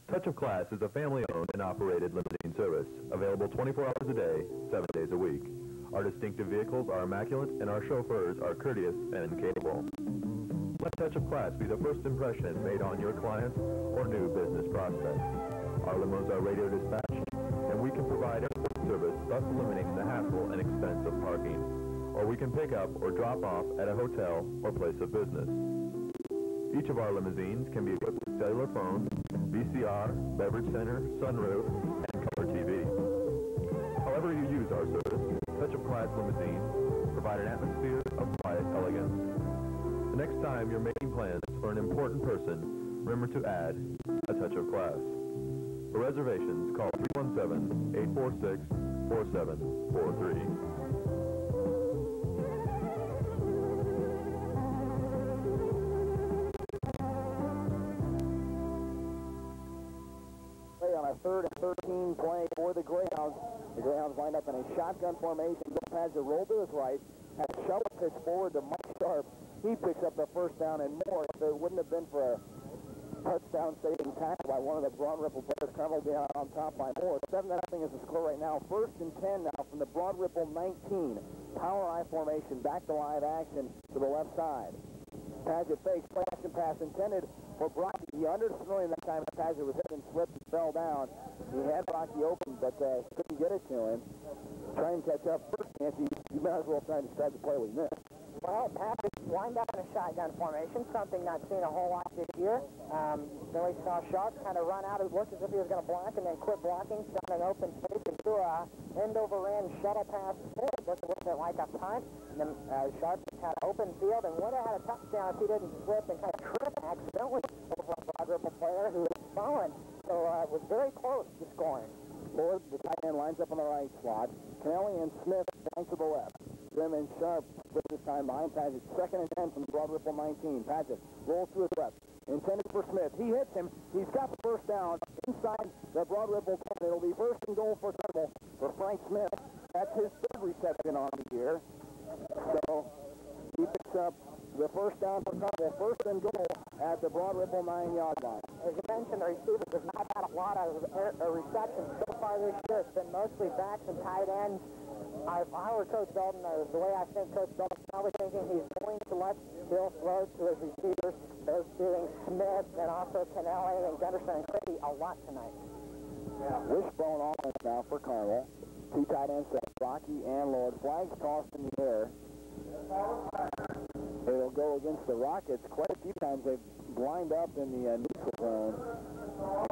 Touch of Class is a family-owned and operated limousine service, available 24 hours a day, 7 days a week. Our distinctive vehicles are immaculate, and our chauffeurs are courteous and capable. Let Touch of Class be the first impression made on your clients or new business prospects. Our limos are radio dispatched, and we can provide airport service, thus eliminating the hassle and expense of parking. Or we can pick up or drop off at a hotel or place of business. Each of our limousines can be equipped with cellular phone, VCR, beverage center, sunroof, and color TV. However you use our service, Touch of Class limousines provide an atmosphere of quiet elegance. The next time you're making plans for an important person, remember to add a touch of class. For reservations, call 317-846-4743. On a 3rd and 13 play for the Greyhounds. The Greyhounds lined up in a shotgun formation. Bill Paget rolled to his right, has a shovel pitch forward to Mike Sharp. He picks up the first down and more. If it wouldn't have been for a touchdown-saving tackle by one of the Broad Ripple players, Carmel will be on top by more. 7-0 is the score right now. 1st and 10 now from the Broad Ripple 19. Power I formation, back to live action to the left side. Paget fakes, play action pass intended for Brocky. He underthrew him that time. Paget was hit and slipped and fell down. He had Brocky open, but couldn't get it to him. Try and catch up. First chance, you might as well try and describe the play we missed. Well, Paget lined up in a shotgun formation, something not seen a whole lot this year. Billy saw Sharp kind of run out. It looked as if he was going to block and then quit blocking, found an open space and threw a end-over-end shuttle pass forward. Looked like a punt. And then Sharp had an open field and would have had a touchdown if he didn't slip and kind of trip accidentally over a Broad Ripple player who had fallen. So it was very close to scoring. Lord lines up on the right slot. Kennelly and Smith flank to the left. Grimm and Sharp split this time behind Paget. 2nd and 10 from the Broad Ripple 19. Paget rolls to his left. Intended for Smith. He hits him. He's got the first down inside the Broad Ripple 10. It'll be 1st and goal for Carmel for Frank Smith. That's his 3rd reception on the year. So he picks up the first down for Carmel. 1st and goal at the Broad Ripple 9-yard line. As you mentioned, the receivers have not had a lot of receptions so far this year. It's been mostly backs and tight ends. If I were Coach Dalton, the way I think Coach Dalton's probably thinking, he's going to let Bill throw to his receivers. Those being Smith and also Kennelly and Gunderson and Cady a lot tonight. Wishbone offense now for Carmel. 2 tight ends set, Rocky and Lord. Flags tossed in the air. It'll go against the Rockets. Quite a few times they've lined up in the neutral zone.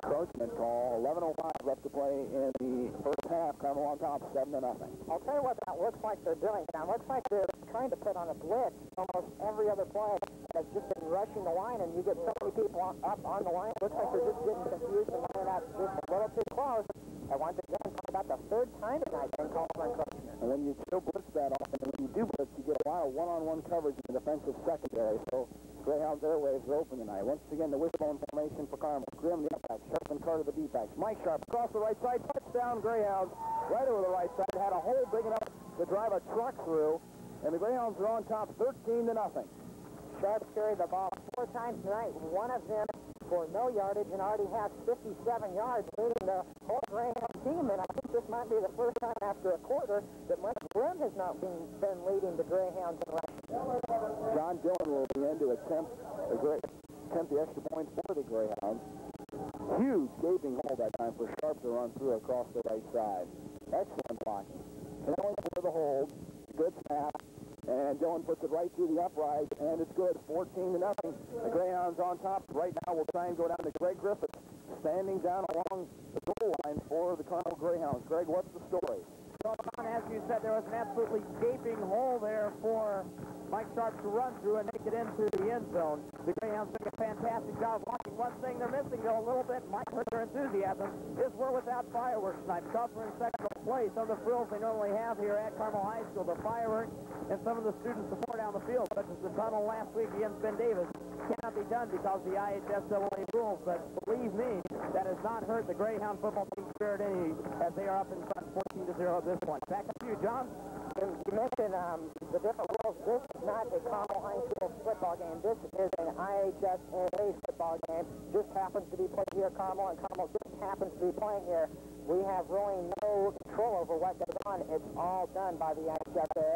Encroachment call. 11:05 left to play in the first half. Carmel on top, 7-0. I'll tell you what that looks like they're doing. That looks like they're trying to put on a blitz almost every other play. It's just been rushing the line, and you get so many people up on the line. It looks like they're just getting confused and lining up just a little too close. And once again, talking about the 3rd time tonight, been called for encroachment. And when you still blitz that often, and when you do blitz, you get a lot of one-on-one coverage in the defensive secondary. So Greyhound's airwaves are open tonight. Once again, the wishbone formation for Carmel. Grimm, the up-back. Sharp and Carter, the D-backs. Mike Sharp across the right side. Touchdown, Greyhounds. Right over the right side. Had a hole big enough to drive a truck through. And the Greyhounds are on top, 13-0. Sharp carried the ball 4 times tonight. One of them for no yardage and already has 57 yards, leading the whole Greyhound team. And I think this might be the first time after a quarter that Mike Grimm has not been leading the Greyhounds in rushing. John Dillon will be in to attempt the extra point for the Greyhounds. Huge gaping hole that time for Sharp to run through across the right side. Excellent blocking. Kennelly for the hold. Good snap. And Dillon puts it right through the upright, and it's good, 14-0. The Greyhounds on top. Right now we'll try and go down to Greg Griffith, standing down along the goal line for the Carmel Greyhounds. Greg, what's the story? So, Don, as you said, there was an absolutely gaping hole there for Mike Sharp to run through and make it into the end zone. The Greyhounds doing a fantastic job blocking. One thing they're missing, though, a little bit, might hurt their enthusiasm, is we're without fireworks tonight. Cubs are in sectional place. Some of the frills they normally have here at Carmel High School, the fireworks, and some of the student support down the field, such as the tunnel last week against Ben Davis, cannot be done because of the IHSAA rules. But believe me, that has not hurt the Greyhound football team spirit any, as they are up in front 14-0 at this point. Back up to you, John. You mentioned the different rules. This is not a Carmel High School football game. This is an IHSAA football game. Just happens to be played here at Carmel, and Carmel just happens to be playing here. We have really no control over what goes on. It's all done by the IHSAA.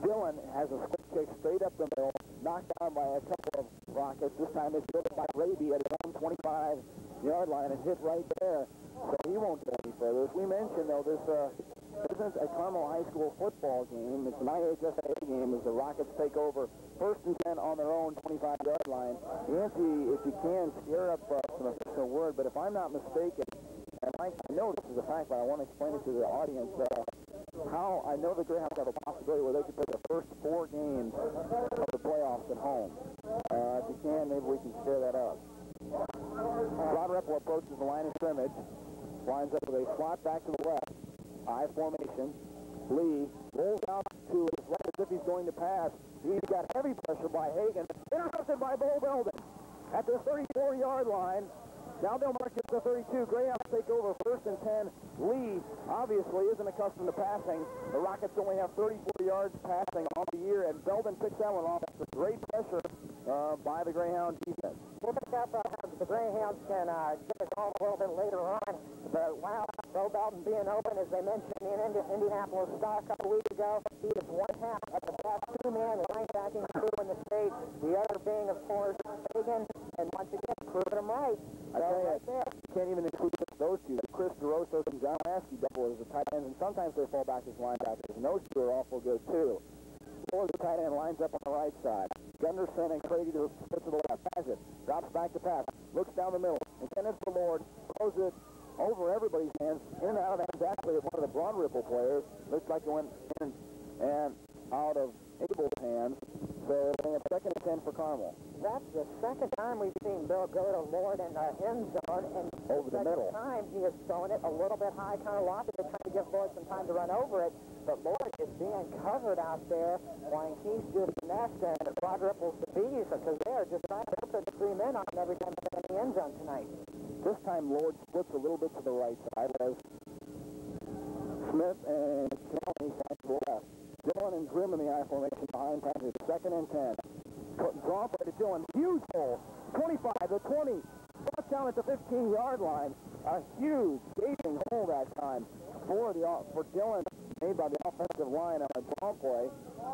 Dillon has a quick kick straight up the middle, knocked down by a couple of Rockets. This time it's hit by Raby at his own 25-yard line and hit right there. So he won't go any further. As we mentioned, though, this isn't a Carmel High School football game. It's an IHSAA game as the Rockets take over 1st and 10 on their own 25-yard line. Nancy, if you can, scare up some official word, but if I'm not mistaken, and Mike, I know this is a fact, but I want to explain it to the audience, how I know the Greyhounds have a possibility where they could play the first 4 games of the playoffs at home. If you can, maybe we can share that up. Broad Ripple approaches the line of scrimmage, lines up with a slot back to the left, I formation. Lee rolls out to his right as if he's going to pass. He's got heavy pressure by Hagan, intercepted by Bo Belden at the 34-yard line. Now they'll mark it to 32. Greyhounds take over 1st and 10. Lee obviously isn't accustomed to passing. The Rockets only have 34 yards passing on the year, and Belden picks that one off. It's great pressure by the Greyhound defense. We'll pick up the Greyhounds can get us home a little bit later on. But wow, Bo Belden being open, as they mentioned in Indianapolis Star a couple weeks ago, he is one half of the best 2-man linebacking crew in the state. The other being, of course, Hagan, and once again, proving him right. I tell you, you can't even include those two. Chris DeRosa and John Lasky double as the tight ends, and sometimes they fall back as linebackers, and those two are awful good, too. Fuller, the tight end, lines up on the right side. Gunderson and Cady to the left. Has it. Drops back to pass. Looks down the middle. Intended for Lord. Throws it over everybody's hands. In and out of hands, actually, of one of the Broad Ripple players. Looks like it went in and out of Abel's hands. So it'll bring up 2nd and 10 for Carmel. That's the second time we've seen Bill go to Lord in the end zone, and over the middle. Time he has thrown it a little bit high, kind of lofted it, trying to give Lord some time to run over it. But Lord is being covered out there, while he's just next and Rod Ripple's the bees, because they are just trying to put the 3 men on every time they're in the end zone tonight. This time Lord splits a little bit to the right side as Smith and Kelly side to the left. Dillon and Grimm in the I formation behind Patrick. 2nd and 10. Draw play to Dillon. Huge hole. 25, the 20. Brought down at the 15-yard line. A huge, gaping hole that time for Dillon, made by the offensive line on a draw play.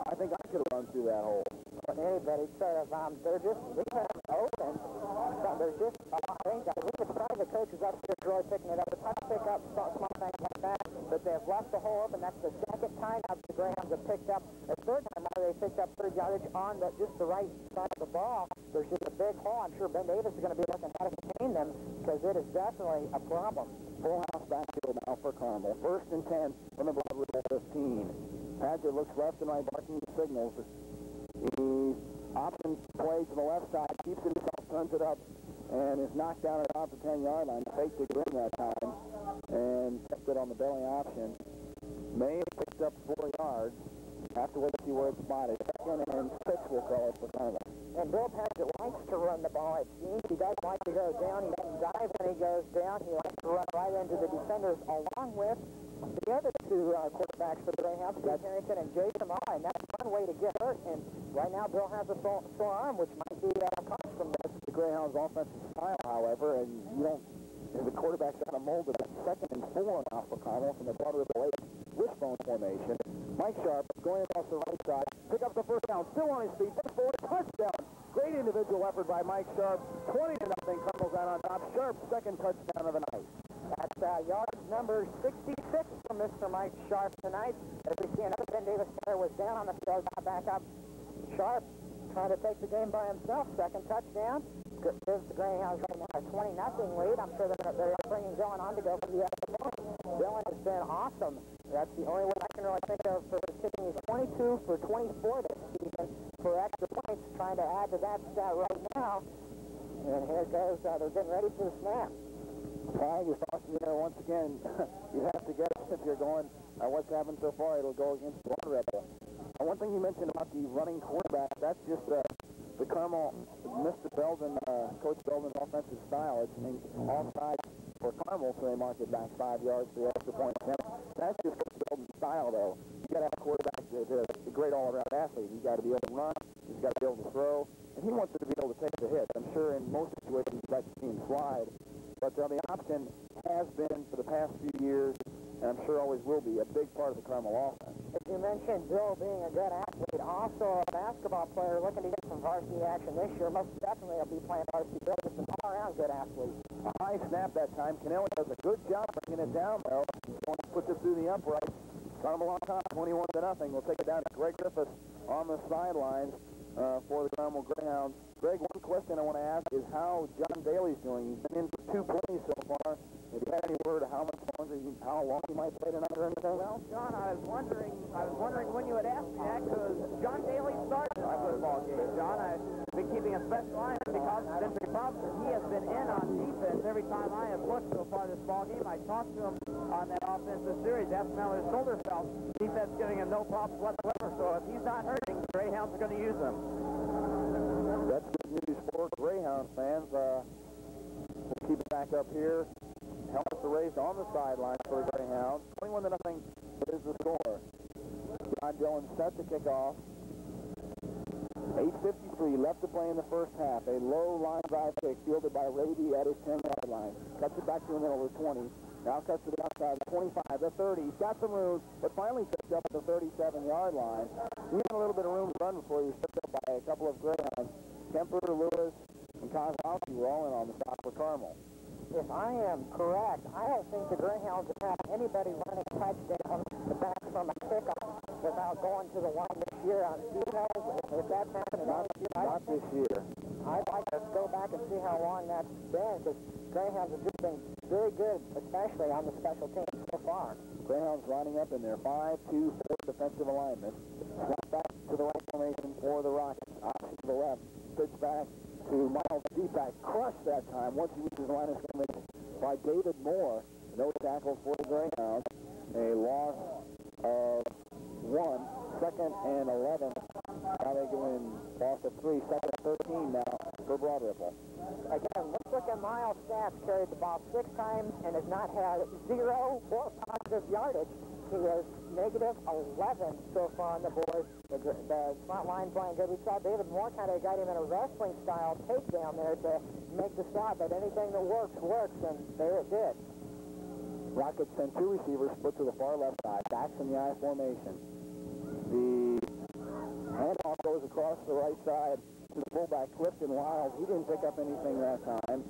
I think I could have run through that hole. Anybody sort of, they're just leaving them open. They're just, I think the coaches up here really picking it up. They're trying to pick up small things like that, but they've left the hole open. That's the second time now the Greyhounds have picked up. The third time now they picked up 3 yardage on just the right side of the ball. There's just a big hole. I'm sure Ben Davis is going to be looking how to contain them, because it is definitely a problem. Full house backfield now for Carmel. 1st and 10 from the Broad Ripple 15. Padgett looks left and right, barking the signals. He option play to the left side, keeps it himself, turns it up, and is knocked down at about the 10-yard line. Faked it Grimm that time, and kept it on the belly option. May have picked up 4 yards. Have to wait to see where it's spotted. 2nd and 6, we'll call it for Carmel. And Bill Padgett likes to run the ball. It seems he does like to go down. He doesn't dive when he goes down. He likes to run right into the defenders, along with the other 2 quarterbacks for the Greyhounds, Steve Harrington and Jason Moore. And that's one way to get hurt. And right now, Bill has a sore arm, which might be a cost from this. The Greyhounds' offensive style, however, and the quarterback's got a mold of a 2nd and 4 now for Carmel from the Broad Ripple 8 wishbone formation. Mike Sharp going across the right side, pick up the 1st down, still on his feet, push forward, touchdown. Great individual effort by Mike Sharp. 20-0, Carmel's out on top. Sharp's 2nd touchdown of the night. That's yard number 66 from Mr. Mike Sharp tonight. As we see, another Ben Davis player was down on the field, got back up. Sharp trying to take the game by himself. 2nd touchdown. Gives the Greyhounds right now a 20-0 lead. I'm sure they're bringing Dillon on to go for the extra point. Dillon has been awesome. That's the only way I can really think of for kicking. He's 22 for 24 this season for extra points, trying to add to that stat right now. And here goes, they're getting ready for the snap. Flag is tossed in there once again. You have to get it if you're going, what's happened so far, it'll go against Broad Ripple. One thing you mentioned about the running quarterback, that's just the Carmel, Mr. Belden, Coach Belden's offensive style. It's offside for Carmel, so they mark it back 5 yards for the extra point. That's just Coach Belden's style, though. You got to have a quarterback that's a great all-around athlete. He's got to be able to run, he's got to be able to throw, and he wants to be able to take the hit. I'm sure in most situations you'd like to see him slide, but the option has been for the past few years, and I'm sure always will be, a big part of the Carmel offense. As you mentioned, Bill being a good athlete, also a basketball player looking to get some varsity action this year. Most definitely will be playing varsity. Bill is an all-around good athlete. A high snap that time. Kennelly does a good job bringing it down, though. Puts it through the upright. Carmel on top, 21-0. We'll take it down to Greg Griffith on the sidelines for the Carmel Greyhounds. Greg, one question I want to ask is how John Daly's doing. He's been in for 2 plays so far. Have you had any word of how long he might play tonight or anything? Well, John, I was wondering when you would ask me that, because John Daly started my football game. John, I've been keeping a special eye on him because it's been pretty problems. He has been in on defense every time I have looked so far this ball game. I talked to him on that offensive series, asked him how his shoulder felt. Defense giving him no problems whatsoever, so if he's not hurting, the Greyhounds are going to use him. That's good news for Greyhound fans. We'll keep it back up here. Helmets are raised on the sidelines for the Greyhounds. 21-0 is the score. John Dillon set to kick off. 8:53 left to play in the first half. A low line drive kick fielded by Rady at his 10-yard line. Cuts it back to the middle of the 20. Now cuts to the outside, the 25, the 30. He's got some room, but finally picked up at the 37-yard line. He had a little bit of room to run before he was picked up by a couple of Greyhounds. Kemper, Lewis, and Kozlowski were all in on the stop for Carmel. If I am correct, I don't think the Greyhounds have had anybody running touchdown back from a kickoff without going to the line this year. Do you know if that's happened? Not this year. I'd like to go back and see how long that's been, because Greyhounds have just been very good, especially on the special teams so far. Greyhounds lining up in their 5-2-4 defensive alignment. Snap back to the right formation for the Rockets. Option to the left. Pitch back to Miles deep back. Crushed that time once he reaches the line of scrimmage by David Moore. No tackles for the Greyhounds. A loss of 1. Second and 11. Now they go in loss of 3. Second and 13 now for Broad Ripple. Again, let's look at Miles' stats. Carried the ball 6 times and has not had 0 or positive yardage. He has negative 11 so far on the board. The front line playing good. We saw David Moore kind of got him in a wrestling style takedown there to make the stop, but anything that works, and there it did. Rockets send 2 receivers split to the far left side. Backs in the I formation. The handoff goes across the right side to the fullback, Clifton Wiles. He didn't pick up anything that time.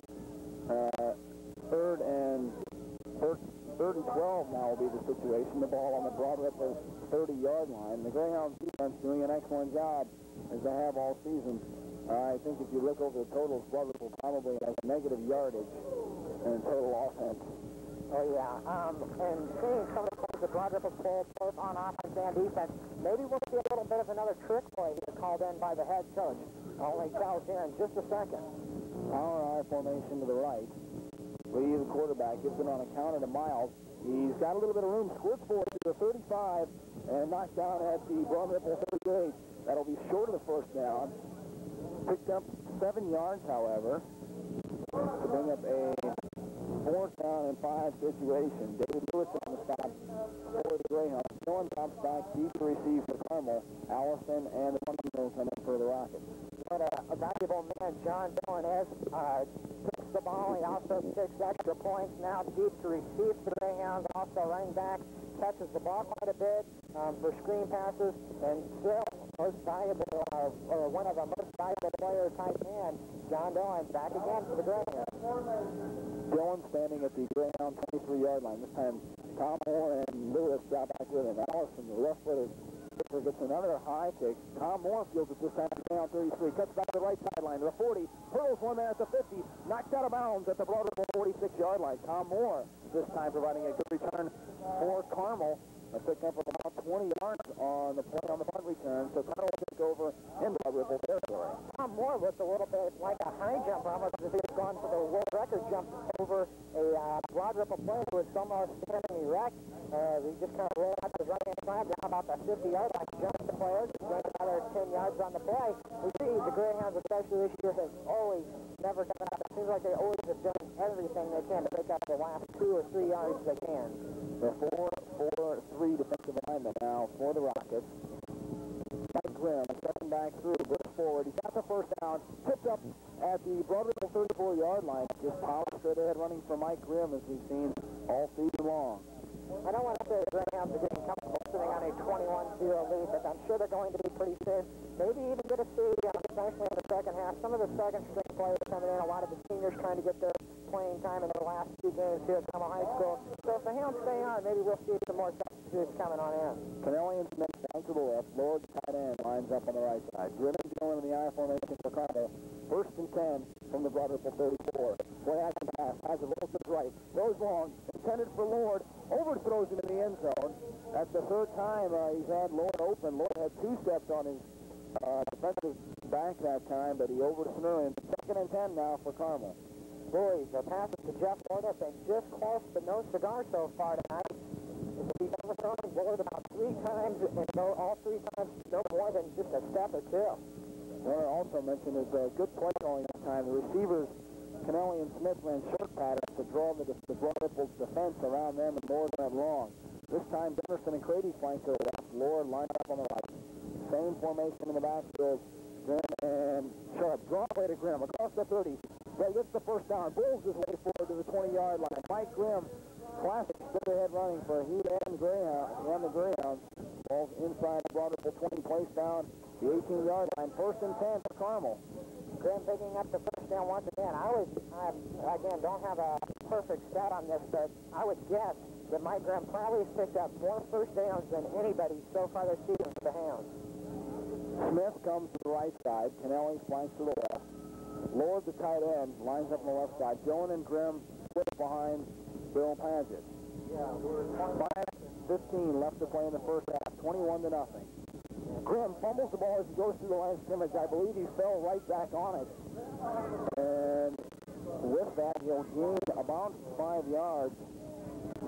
Third and 12 now will be the situation. The ball on the Broad Ripple 30-yard line. The Greyhounds defense doing an excellent job as they have all season. I think if you look over the totals, Broad Ripple probably has negative yardage in total offense. Oh, yeah. And seeing some of the plays that Broad Ripple pulled both on offense and defense, maybe we'll see a little bit of another trick play here called in by the head coach. Only tells here in just a second. Power I formation to the right. Lee, the quarterback, gives it on a counter to Miles. He's got a little bit of room, squirts forward to the 35, and knocked down at the Broad Ripple 38. That'll be short of the first down. Picked up 7 yards, however, to bring up a 4th down and 5 situation. David Lewis on the stop for the Greyhounds. Dylan drops back, deep to receive for Carmel. Allison and the Fundamentals coming for the Rockets. What a valuable man John Dillon is. Kicks the ball. He also kicks extra points now deep to receive for the Greyhounds. Also running back. Catches the ball quite a bit for screen passes. And still most valuable, or one of the most valuable players tight end, John Dillon, back again for the Greyhounds. Dillon standing at the Greyhound 23-yard line. This time Tom Moore and Lewis drop back with him. Allison, the left-footed kicker, gets another high kick. Tom Moore fields it this time to Greyhound 33. Cuts back to the right sideline to the 40. Hurdles one there at the 50. Knocked out of bounds at the Broad Ripple 46-yard line. Tom Moore this time providing a good return for Carmel. A pick up of about 20 yards on the play on the punt return. So Carmel will take over in Broad Ripple territory. Tom Moore looked a little bit like a high jumper, almost as if he had gone for the world record jump over a Broad Ripple player who was almost standing erect. He just kind of rolled out to the right-hand side, down about the 50-yard line, jumped the players, gained another 10 yards on the play. We see the Greyhounds, especially this year, have always never done that. It seems like they always have done everything they can to pick up the last 2 or 3 yards they can. The 4-4-3 defensive lineman now for the Rockets. Mike Grimm stepping back through, burst forward. He got the first down, tipped up at the Broad Ripple 34-yard line. Just power straight ahead running for Mike Grimm, as we've seen all season long. I don't want to say the Greyhounds are getting comfortable sitting on a 21-0 lead, but I'm sure they're going to be pretty soon. Maybe even get a see, especially in the second half. Some of the second-string players coming in, a lot of the seniors trying to get their playing time in their last 2 games here at Carmel High School. So if the Hounds stay on, maybe we'll see some more substitutes coming on in. Canelli and Smith down to the left. Lord, tight end, lines up on the right side. Driven Dillon in the I formation for Carmel. 1st and 10 from the Broad Ripple 34. Play action pass. Has it rolls to the right. Goes long. Intended for Lord. Overthrows him in the end zone. That's the 3rd time he's had Lord open. Lord had 2 steps on his defensive back that time, but he overthrew him. 2nd and 10 now for Carmel. Boys, the passes to Jeff Lord have been just close, but no cigar so far tonight. He's overthrown Lord about 3 times, and all 3 times no more than just a step or 2. What I also mentioned is good play calling this time. The receivers, Canelli and Smith, ran short patterns to draw the Broad Ripple's defense around them, and Lord went long. This time, Demerson and Crady flanked to the left. Lord lined up on the right. Same formation in the backfield. Grimm and Sharp. Draw play to Grimm across the 30. They gets the first down. Bulls his way forward to the 20-yard line. Mike Grimm, classic straight-ahead running for he and the Greyhounds. Ball's inside the Broad Ripple 20, placed down the 18-yard line. 1st and 10 for Carmel. Grimm picking up the first down once again. I again, don't have a perfect stat on this, but I would guess that Mike Grimm probably has picked up more first downs than anybody so far this season for the Hounds. Smith comes to the right side. Canelli flanks to the left. Lord, the tight end, lines up on the left side. Dillon and Grimm split behind Bill Paget. 5:15 left to play in the first half. 21-0. Grimm fumbles the ball as he goes through the line of scrimmage. I believe he fell right back on it. And with that, he'll gain about 5 yards.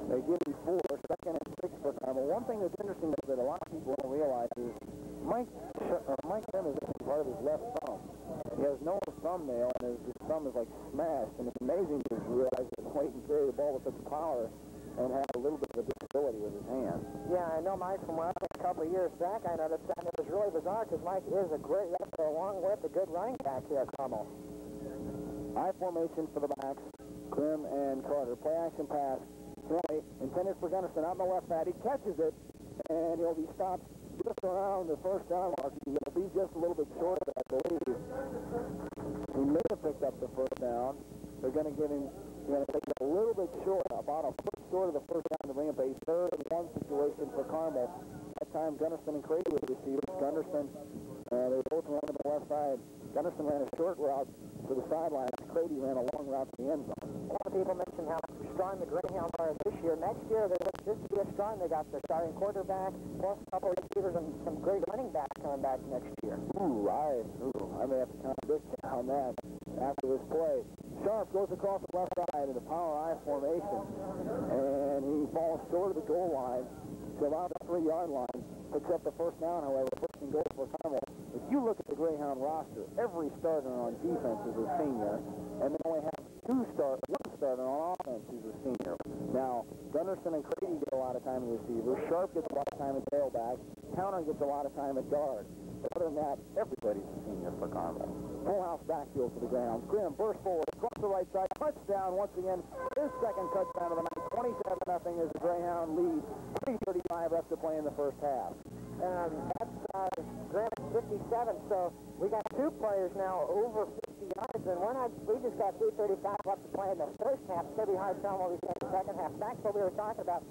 They give him 4, 2nd and 6 for Carmel. One thing that's interesting is that a lot of people don't realize is Mike Grimm is missing part of his left thumb. He has no thumbnail, and his thumb is like smashed. And it's amazing to realize that White can carry the ball with such power and have a little bit of a disability with his hand. Yeah, I know Mike from a couple of years back. I noticed that, and it was really bizarre because Mike is a great wrestler along with a good running back here at Carmel. High formation for the backs, Grimm and Carter. Play action pass. Really intended for Gunnarsson out in the left pad. He catches it, and he'll be stopped just around the first down mark. He'll be just a little bit short of it, I believe. He may have picked up the first down. They're going to give him, take it a little bit short, about a foot short of the first down to bring up a 3rd-and-1 situation for Carmel. That time, Gunnarsson and Craig were the receivers. Gunnarsson, they both ran to the left side. Gunnarsson ran a short route to the sideline. Craig ran a long route to the end zone. A lot of people mention how strong the Greyhounds are this year. Next year, they look just to be as strong. They got their starting quarterback, plus a couple of receivers and some great running backs coming back next year. I may have to contradict you on that after this play. Sharp goes across the left side in the power I formation, and he falls short of the goal line to about the 3-yard line. Picks up the first down, however, 1st and goal for Carmel. If you look at the Greyhound roster, every starter on defense is a senior, and they only have one starter on offense who's a senior. Now, Gunnarsson and Craig get a lot of time at receiver. Sharp gets a lot of time at tailback. Towner gets a lot of time at guard. But other than that, everybody's a senior for Carmel. Full house backfield for the Greyhounds. Grimm bursts forward, across the right side, touchdown once again. His 2nd touchdown of the night. 27-0 as the Greyhound lead. 3:35 left to play in the first half. That's Grimm 57, so we got 2 players now over 50 yards, and we just got 3:35 left to play in the first half. It's going to be hard telling what we say in the second half. Back to what we were talking about.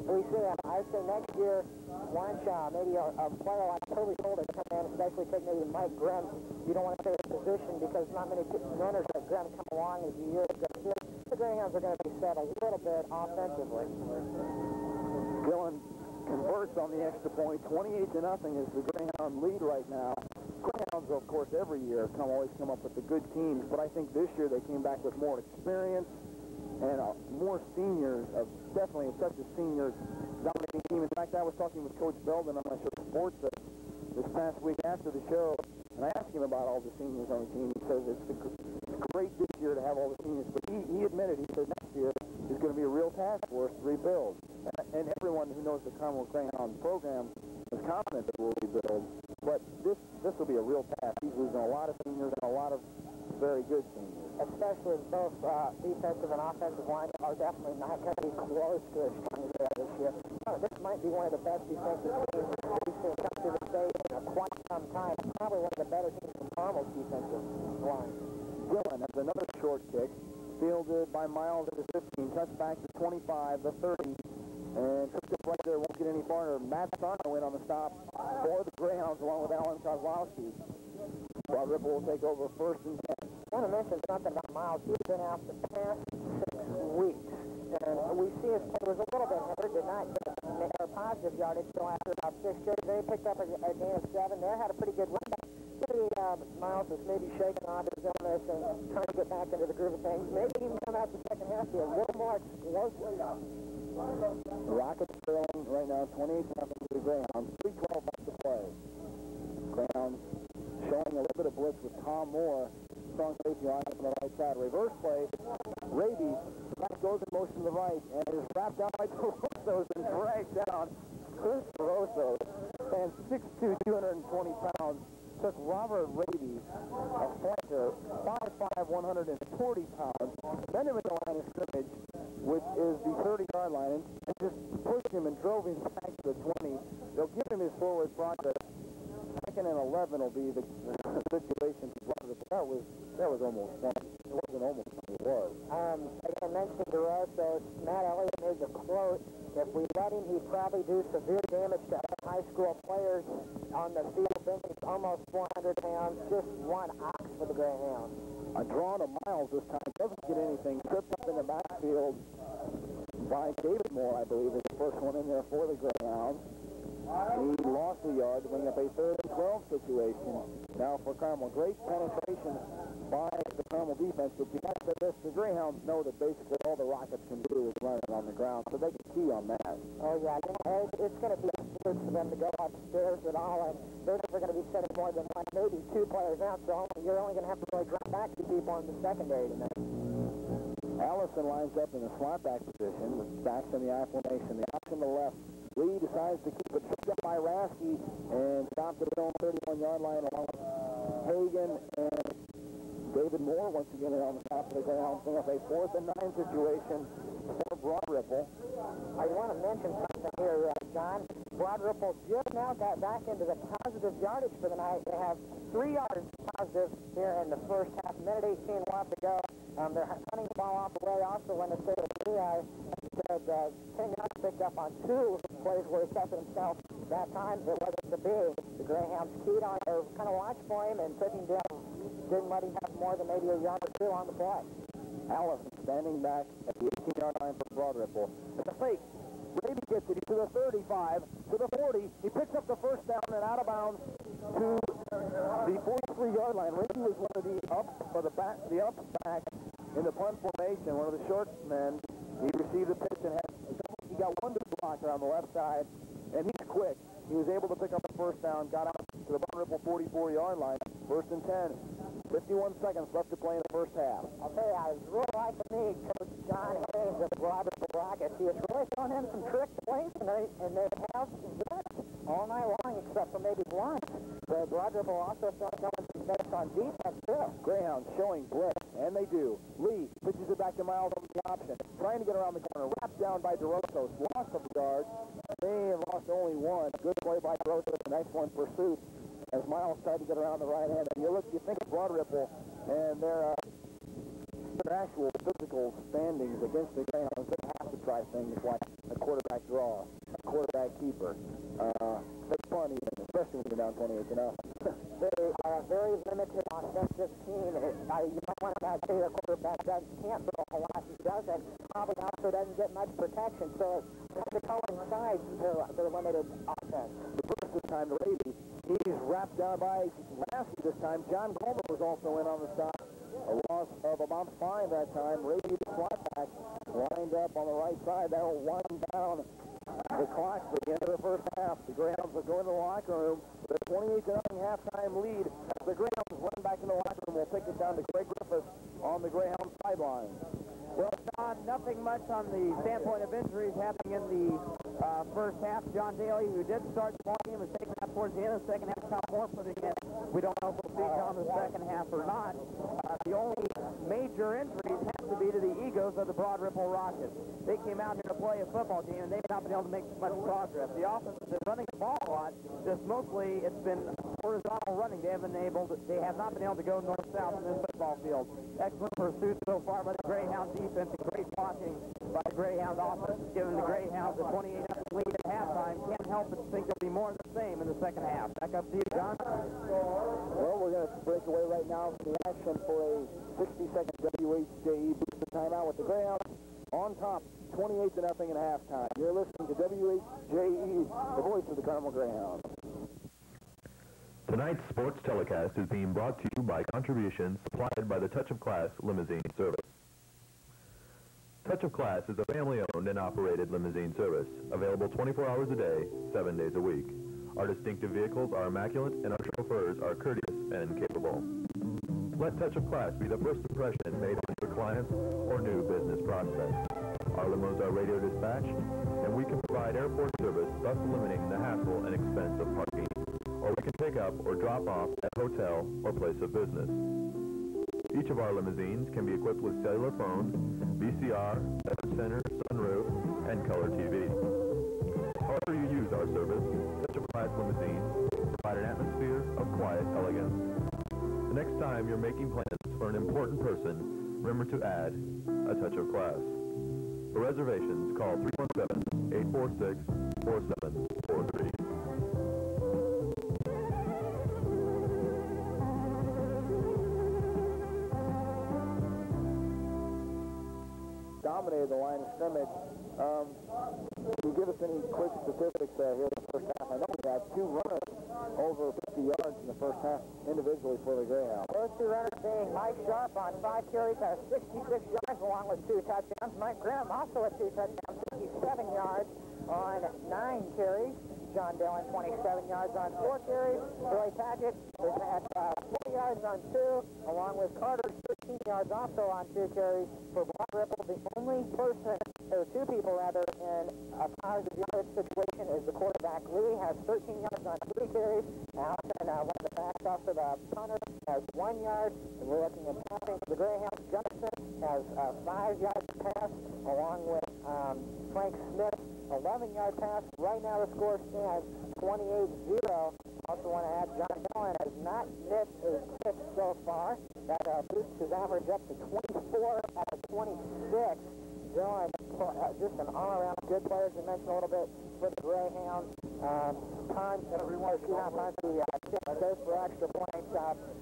We see, I'd say next year, maybe a player like Toby Holder come in, especially take maybe Mike Grimm. You don't want to say a position because not many runners like Grimm come along as the year goes. The Greyhounds are going to be set a little bit offensively. Dillon converts on the extra point. 28-0 is the Greyhound lead right now. Greyhounds, of course, every year always come up with the good teams, but I think this year they came back with more experience and more seniors, definitely such a senior dominating team. In fact, I was talking with Coach Belden on my show Sports this past week after the show, and I asked him about all the seniors on the team. He says it's great this year to have all the seniors, but he admitted, he said next year is going to be a real task for us to rebuild. And everyone who knows the Carmel Greyhound program is confident that we'll rebuild, but this will be a real task. He's losing a lot of seniors and a lot of very good seniors. Especially both defensive and offensive line are definitely not going to be close to as strong as they are this year. This might be one of the best defensive teams we've seen come to the state in quite some time. Probably one of the better teams in Carmel's defensive line. Dillon has another short kick, fielded by Miles at the 15, cuts back to 25, the 30, and trips it right there, won't get any farther. Matt Sarno went on the stop for the Greyhounds along with Alan Kozlowski. Broad Ripple will take over 1st and 10. I want to mention something about Miles. He's been out the past 6 weeks, and we see his play was a little bit hurt, did not get a positive yardage until after about 6 carries. They picked up a gain of 7 there, had a pretty good run back. Maybe Miles is maybe shaking off his illness and trying to get back into the groove of things. Maybe even come out the second half here a little more explosive. The Rockets trailing right now 28-0 to the Greyhounds. 3:12 left to play. Greyhounds showing a little bit of blitz with Tom Moore. Strong safety line up on the right side. Reverse play. Raby, the back goes in motion to the right and is wrapped down by Torosos and dragged down. Chris Torosos, and 6'2", 220 pounds, took Robert Raby, a flanker, 5'5", 140 pounds, sent him at the line of scrimmage, which is the 30-yard line, and just pushed him and drove him back to the 20. They'll give him his forward progress. 2nd and 11 will be the situation. That was almost funny. It wasn't almost funny, it was. Again, mentioning DeRosa, Matt Elliott made the quote, if we let him, he'd probably do severe damage to other high school players on the field. He's almost 400 pounds, just one ox for the Greyhounds. A draw to Miles this time. Doesn't get anything. Tripped up in the backfield by David Moore, I believe, is the first one in there for the Greyhounds. He lost a yard to bring up a 3rd and 12 situation. Now for Carmel, great penetration by the Carmel defense, but you have to say this, the Greyhounds know that basically all the Rockets can do is run it on the ground, so they can key on that. Oh, yeah, it's going to be absurd for them to go upstairs at all, and they're never going to be sending more than one, maybe 2 players out, so you're only going to have to really drop back 2 people in the secondary tonight. Allison lines up in the slot back position with backs in the I formation. The option to the left. Lee decides to keep it picked up by Rasky and stopped at his own 31-yard line along with Hagan and David Moore once again on the top of the ground. Bring up a 4th and 9 situation for Broad Ripple. I want to mention something here, John. Broad Ripple just now got back into the positive yardage for the night. They have 3 yards positive here in the first half. Minute 18 left to go. They're hunting the ball off the way. Also, when they say to me, I said 10 yards picked up on 2 plays where he kept himself. That time, it wasn't to be. The Greyhounds keyed on, or kind of watched for him and took him down. Didn't let him have more than maybe a yard or 2 on the play. Allison standing back at the 18-yard line for Broad Ripple. It's a fake. Brady gets it to the 35, to the 40. He picks up the first down and out of bounds to the 43-yard line. Brady was one of the up back in the punt formation, one of the short men. He received the pitch and he got one blocker on the left side, and he's quick. He was able to pick up the first down, got out to the Broad Ripple 44-yard line. 1st and 10. 51 seconds left to play in the first half. I'll tell you, I was really liking me, Coach John Haynes of the Broad Ripple Rockets. He has really shown him some trick plays, and they have that all night long, except for maybe once. The Broad Ripple also showing some best on defense, too. Greyhounds showing blitz, and they do. Lee pitches it back to Miles on the option. Trying to get around the corner. Wrapped down by DeRosos. Loss of yards. They have lost only 1. Good play by DeRosos. An excellent pursuit as Miles tried to get around the right hand. And you think of Broad Ripple and their actual physical standings against the Greyhounds. They have to try things like a quarterback draw, a quarterback keeper, fake punt even, especially when you're down 28-0. They are a very limited offensive team. You might want to say their quarterback can't throw a lot. He doesn't. Probably also doesn't get much protection, so it's to coincide their limited offense. The first this time to Ravy. He's wrapped down by Lasky this time. John Coleman was also in on the stop. A loss of about 5 that time. Ravy, the slot back, lined up on the right side. That will wind down the clock for the end of the first half. The Greyhounds will go into the locker room with a 28-0 halftime lead. As the Greyhounds run back in the locker room, we'll take it down to Greg Griffiths on the Greyhound sideline. Well, John, nothing much on the standpoint of injuries happening in the first half. John Daly, who did start the ball game, was taken out towards the end of the second half. Tom Moore putting in. We don't know if we'll see Tom in the second half or not. The only major injuries have to be to the egos of the Broad Ripple Rockets. They came out here to play a football game, and they've not been able to make much progress. The offense has been running the ball a lot. Just mostly it's been horizontal running. They have not been able to go north-south in this football field. Excellent pursuit so far by the Greyhound defense and great blocking by the Greyhound offense, giving the Greyhounds a 28-0 lead at halftime. Can't help but think there'll be more of the same in the second half. Back up to you, John. Well, we're going to break away right now from the action for a 60-second WHJE booster timeout with the Greyhounds on top, 28-0 at halftime. You're listening to WHJE, the voice of the Carmel Greyhounds. Tonight's sports telecast is being brought to you by contributions supplied by the Touch of Class Limousine Service. Touch of Class is a family-owned and operated limousine service, available 24 hours a day, 7 days a week. Our distinctive vehicles are immaculate, and our chauffeurs are courteous and capable. Let Touch of Class be the first impression made on your clients or new business prospects. Our limos are radio dispatched, and we can provide airport service, thus eliminating the hassle and expense of parking. Or we can pick up or drop off at a hotel or place of business. Each of our limousines can be equipped with cellular phones, VCR, beverage center, sunroof, and color TV. However you use our service, Touch of Class limousines provide an atmosphere of quiet elegance. The next time you're making plans for an important person, remember to add a touch of class. For reservations, call 317-846-4743. Dominated the line of scrimmage. Can you give us any quick statistics here? first half. I know we had 2 runners over 50 yards in the first half individually for the Greyhounds. Those 2 runners being Mike Sharp on 5 carries has 66 yards along with 2 touchdowns. Mike Graham also at 2 touchdowns, 57 yards on 9 carries. John Dillon, 27 yards on 4 carries. Roy Paget is at 40 yards on 2, along with Carter, 13 yards also on 2 carries. For Broad Ripple, the only person, or 2 people rather, in a positive yardage situation is the quarterback. Lee has 13 yards on 3 carries. Allison, one of the backs off to the punter, has 1 yard. And we're looking at passing for the Greyhounds. Jefferson has 5 yards pass, along with Frank Smith, 11-yard pass. Right now the score stands 28-0. Also want to add John Dillon has not missed a kick so far. That boosts his average up to 24 out of 26. Dillon, just an all-around good player, as you mentioned a little bit, for the Greyhounds. Time, everyone, time to goes for extra points.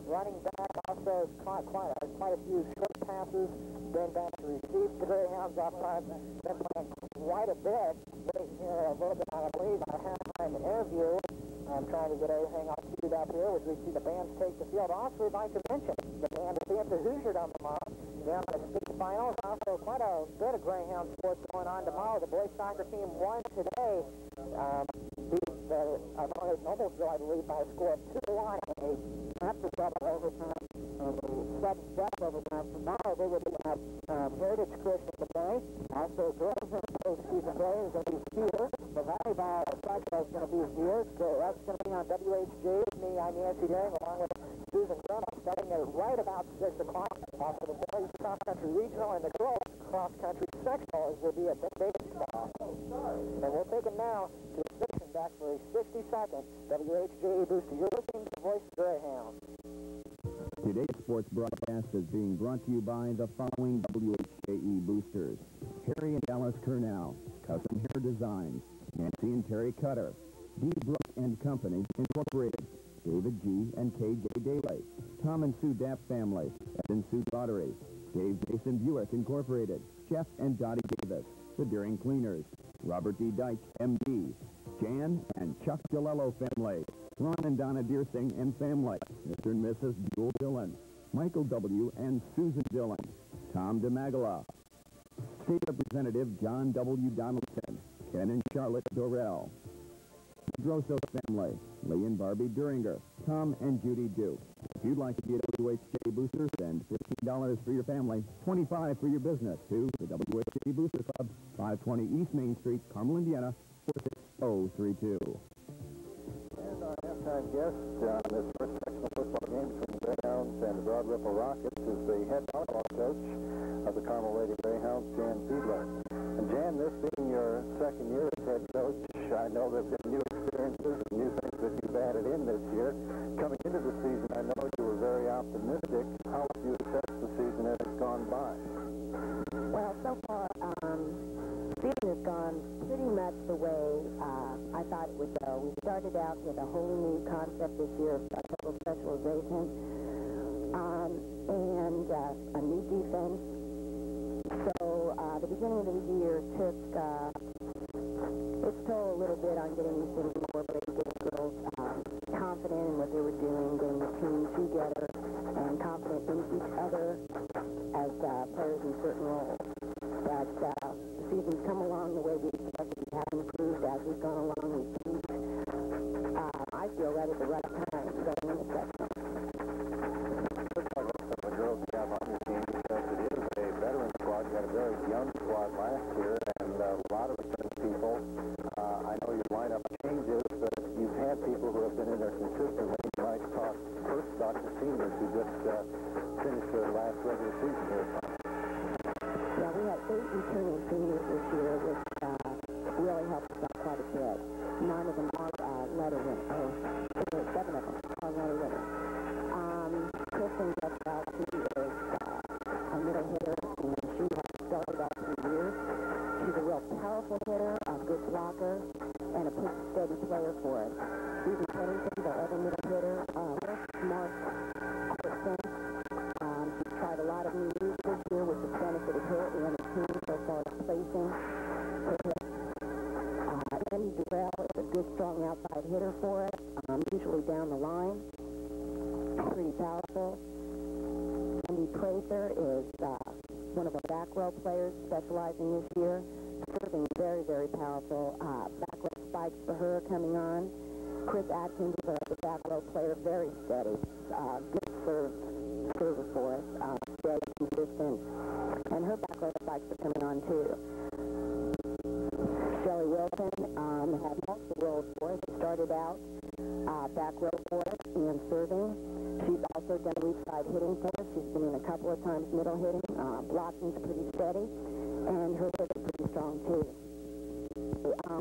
Running back also caught quite a few short passes. Been back to receive the Greyhounds off time. Been playing quite a bit. Right here, a little bit on a lead on a halftime interview. I'm trying to get everything all queued up here as we see the bands take the field. Also, we'd like to mention the band will be at the Hoosier Dome tomorrow. Down in the state finals. Also, quite a bit of Greyhound sports going on tomorrow. The boys soccer team won today. Beat the Noblesville, I believe, by a score of 2-1. After double overtime, 7-7 overtime. Tomorrow they will be at Heritage Christian today. Also, girls in postseason play is going to be here. The volleyball Sectional is going to be here. So that's going to be on WHG. Me, I'm Nancy Daring, along with Susan Grumman, starting at right about 6 o'clock. Also, the boys cross-country regional and the girls cross-country sectionals will be at the baseball. And we'll take it now to the station back for a 60-second WHJ booster. You're listening to the Voice of Greyhound. Today's sports broadcast is being brought to you by the following WHJE boosters: Harry and Dallas Kernell, Custom Hair Designs, Nancy and Terry Cutter, D. Brook and Company Incorporated, David G. and K.J. Daly, Tom and Sue Dapp Family, Ed and Sue Daughtery, Dave Jason Buick Incorporated, Jeff and Dottie Davis, the Deering Cleaners, Robert D. Dyke, M.D., Jan and Chuck Gilello Family, Ron and Donna Deersing and Family, Mr. and Mrs. Buell Dillon, Michael W. and Susan Dillon, Tom DeMagala, State Representative John W. Donaldson, Ken and Charlotte Dorrell, Grosso Family, Lee and Barbie Duringer, Tom and Judy Duke. If you'd like to be a WHJ booster, send $15 for your family, $25 for your business to the WHJ Booster Club, 520 East Main Street, Carmel, Indiana, 46032. And our halftime guest on this first sectional football game between the Greyhounds and the Broad Ripple Rockets is the head volleyball coach of the Carmel Lady Greyhounds, Jan Fiedler. And Jan, this being your second year as head coach, I know there have been new experiences and new things that you've added in this year. Coming into the season, I know you were very optimistic. How would you assess the season as it's gone by? Well, so far, the season has gone pretty much the way I thought it would go. We started out with a whole new concept this year of total specialization and a new defense. So the beginning of the year took its toll a little bit on getting these things more, but getting girls confident in what they were doing, getting the team together, and confident in each other as players in certain roles. But the season's come along the way we expected. We have improved as we've gone along. We've finished, I feel, right at the right time going into sectional. The girls you have on your team, because it is a veteran squad. You had a very young squad last year, and a lot of return people. I know your lineup changes, but you've had people who have been in there consistently. You might talk first about the seniors who just finished their last regular season here. Yeah, we had 8 returning seniors Panther is one of our back row players specializing this year. Serving very, very powerful. Back row spikes for her coming on. Chris Atkins is the back row player, very steady. Good server for us. Steady, consistent. And her back row spikes are coming on too. Shelley Wilson had multiple roles for us. She started out back row for us and serving. She's also done weak side hitting for us. She's been in a couple of times middle hitting. Blocking's pretty steady, and her hit is pretty strong too.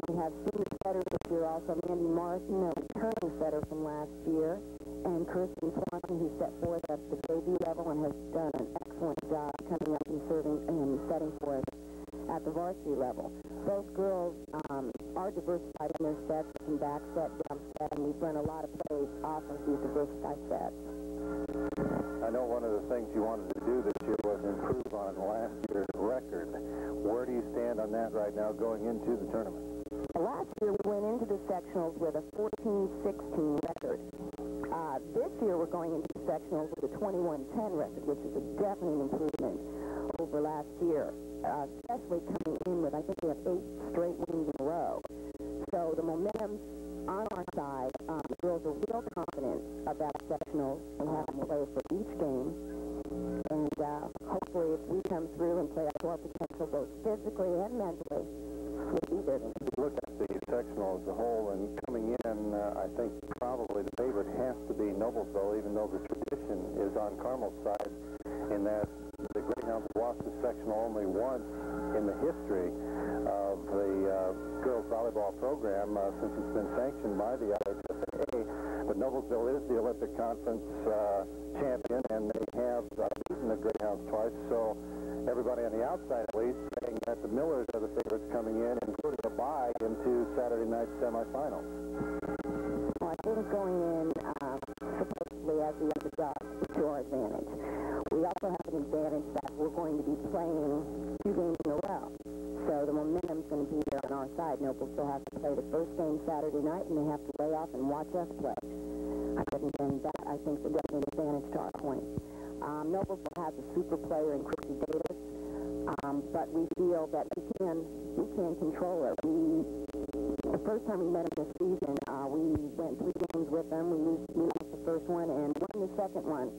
We have senior setters this year also. Mandy Martin, a returning setter from last year, and Kirsten Swanson, who set forth at the JV level and has done an excellent job coming up and serving and setting for us at the varsity level. Both girls are diversified in their sets, from back set, jump set, and we've run a lot of plays off of these diversified sets. I know one of the things you wanted to do this year was improve on last year's record. Where do you stand on that right now going into the tournament? Last year we went into the sectionals with a 14-16 record. This year we're going into the sectionals with a 21-10 record, which is a definite improvement over last year, especially coming in with, I think we have 8 straight wins in a row. So the momentum's on our side. The girls are real confident about sectionals and have them play for each game. And hopefully if we come through and play up to our potential both physically and mentally, we'll be there. If you look at the sectional as a whole and coming in, I think probably the favorite has to be Noblesville, even though the tradition is on Carmel's side in that the Greyhounds lost the sectional only once in the history of the girls volleyball program since it's been sanctioned by the IHSAA. But Noblesville is the Olympic Conference champion, and they have beaten the Greyhounds twice. So everybody on the outside, at least, saying that the Millers are the favorites coming in, including a bye into Saturday night's semifinals. Well, I think going in supposedly as the underdog is to our advantage. We also have an advantage that we're going to be playing 2 games in a row. So the momentum's going to be there on our side. Noble still has to play the first game Saturday night, and they have to lay off and watch us play. And that, I think, is a definite advantage to our point. Noblesville has a super player in Chrissy Davis, but we feel that we can control her. The first time we met him this season, we went 3 games with them. We lost the first one and won the second one.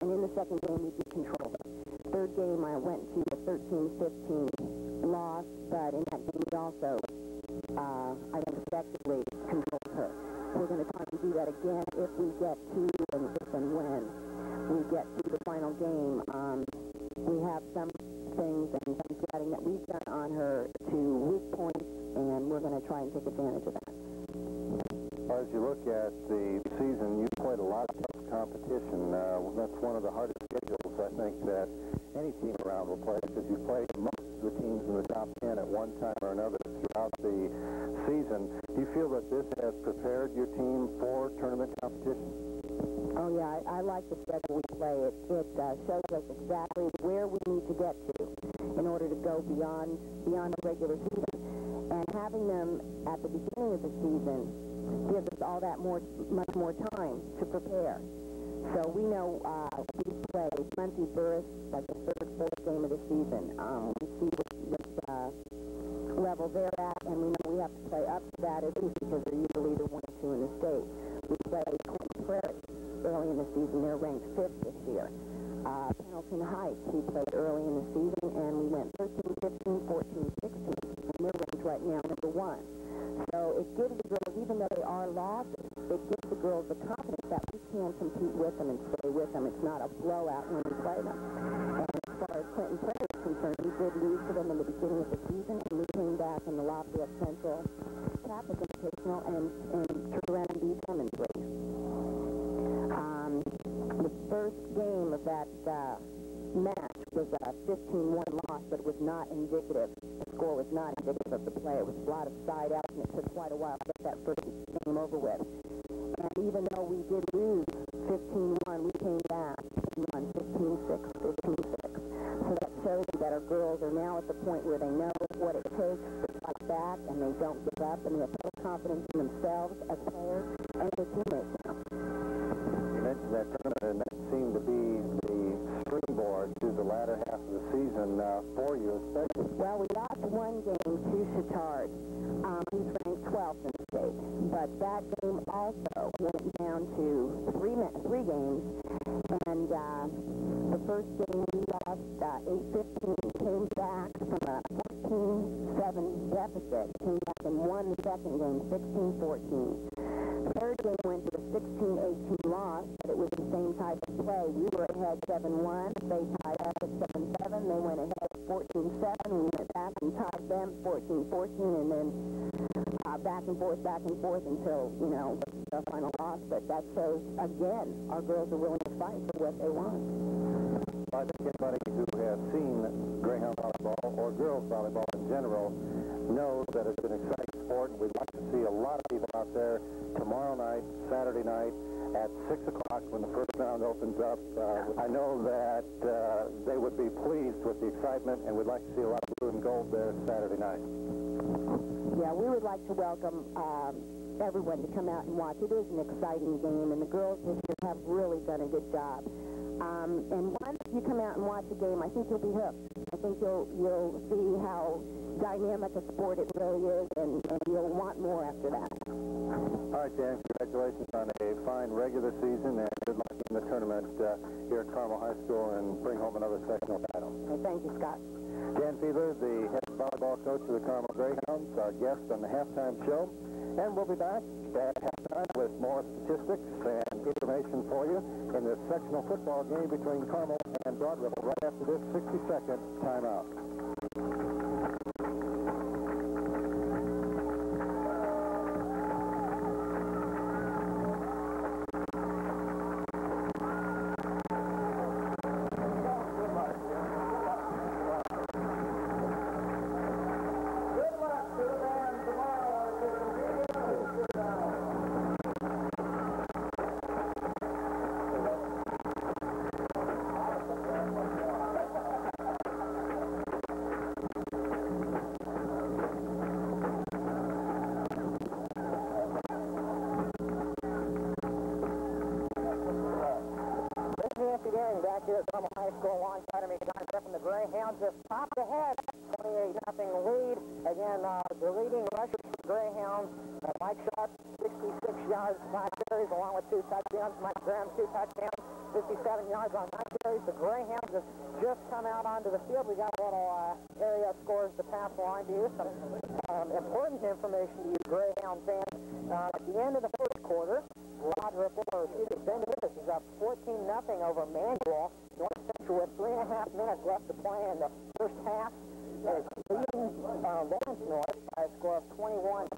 And in the second game, we did control her. Third game, I went to a 13-15 loss, but in that game, we also, I think, effectively controlled her. We're going to try and do that again if we get to, and if and when we get to the final game. We have some things and some scouting that we've done on her to weak points, and we're going to try and take advantage of that. As you look at the season, you've played a lot of tough competition. That's one of the hardest schedules, I think, that any team around will play, because you play most of the teams in the top 10 at one time or another throughout the season. Do you feel that this has prepared your team for tournament competition? Oh, yeah, I like the schedule we play. It shows us exactly where we need to get to in order to go beyond the regular season. And having them at the beginning of the season gives us all that much more time to prepare. So we know we play Muncie Burris like the 3rd, 4th game of the season. We see what level they're at, and we know we have to play up to that at least because they're usually the 1 or 2 in the state. We play Clinton Prairie early in the season. They're ranked 5th this year. Pendleton Heights, we played early in the season, and we went 13, 15, 14, 16, and we're ranked right now number 1. So it gives the girls, even though they are losses, it gives the girls the confidence that we can compete with them and stay with them. It's not a blowout when we play them. And as far as Clinton Prairie is concerned, we did lose to them in the beginning of the season, and we came back in the Lafayette Central Catholic Invitational and turned around and beat them in 3. The first game of that match was a 15-1 loss, but it was not indicative. The score was not indicative of the play. It was a lot of side outs, and it took quite a while to get that first game over with. And even though we did lose 15-1, we came back and won 15-6, 15-6. So that shows you that our girls are now at the point where they know what it takes to fight back, and they don't give up, and they have full confidence in themselves as players and their teammates now. You mentioned that tournament, and that seemed to be the springboard also went down to three games, and the first game we lost 8-15, came back from a 14-7 deficit, came back and won the second game 16-14. Third game went to a 16-18 loss, but it was the same type of play. We were ahead 7-1. They tied up at 7-7. They went ahead 14-7. We went back and tied them 14-14, and then back and forth until, you know, the final loss. But that shows, again, our girls are willing to fight for what they want. I think anybody who has seen Greyhound volleyball or girls volleyball in general knows that it's an exciting sport, and we'd like to see a lot of people out there tomorrow night, Saturday night, at 6 o'clock when the first round opens up. I know that they would be pleased with the excitement, and we'd like to see a lot of blue and gold there Saturday night. Yeah, we would like to welcome everyone to come out and watch. It is an exciting game, and the girls this year have really done a good job. And once you come out and watch the game, I think you'll be hooked. I think you'll see how dynamic a sport it really is, and you'll want more after that. All right, Dan, congratulations on a fine regular season, and good luck in the tournament here at Carmel High School, and bring home another sectional title. Okay, thank you, Scott. Dan Fiedler, the head volleyball coach of the Carmel Greyhounds, our guest on the halftime show. And we'll be back at halftime with more statistics and information for you in this sectional football game between Carmel and Broad Ripple right after this 60-second timeout. Back here at Carmel High School alongside of me, John Griffin. The Greyhounds just popped ahead, 28-0 lead. Again, the leading rushers for the Greyhounds, Mike Sharp, 66 yards, 5 carries, along with 2 touchdowns. Mike Graham, 2 touchdowns, 57 yards on 9 carries. The Greyhounds have just come out onto the field. We got a little area scores to pass along to you. Some important information to you Greyhound fans. At the end of the first quarter, Rod Ripple, or excuse me, Ben Davis is up 14-0 over Manual. North Central with 3.5 minutes left to play in the first half. Is leading Lawrence North by a score of 21-7.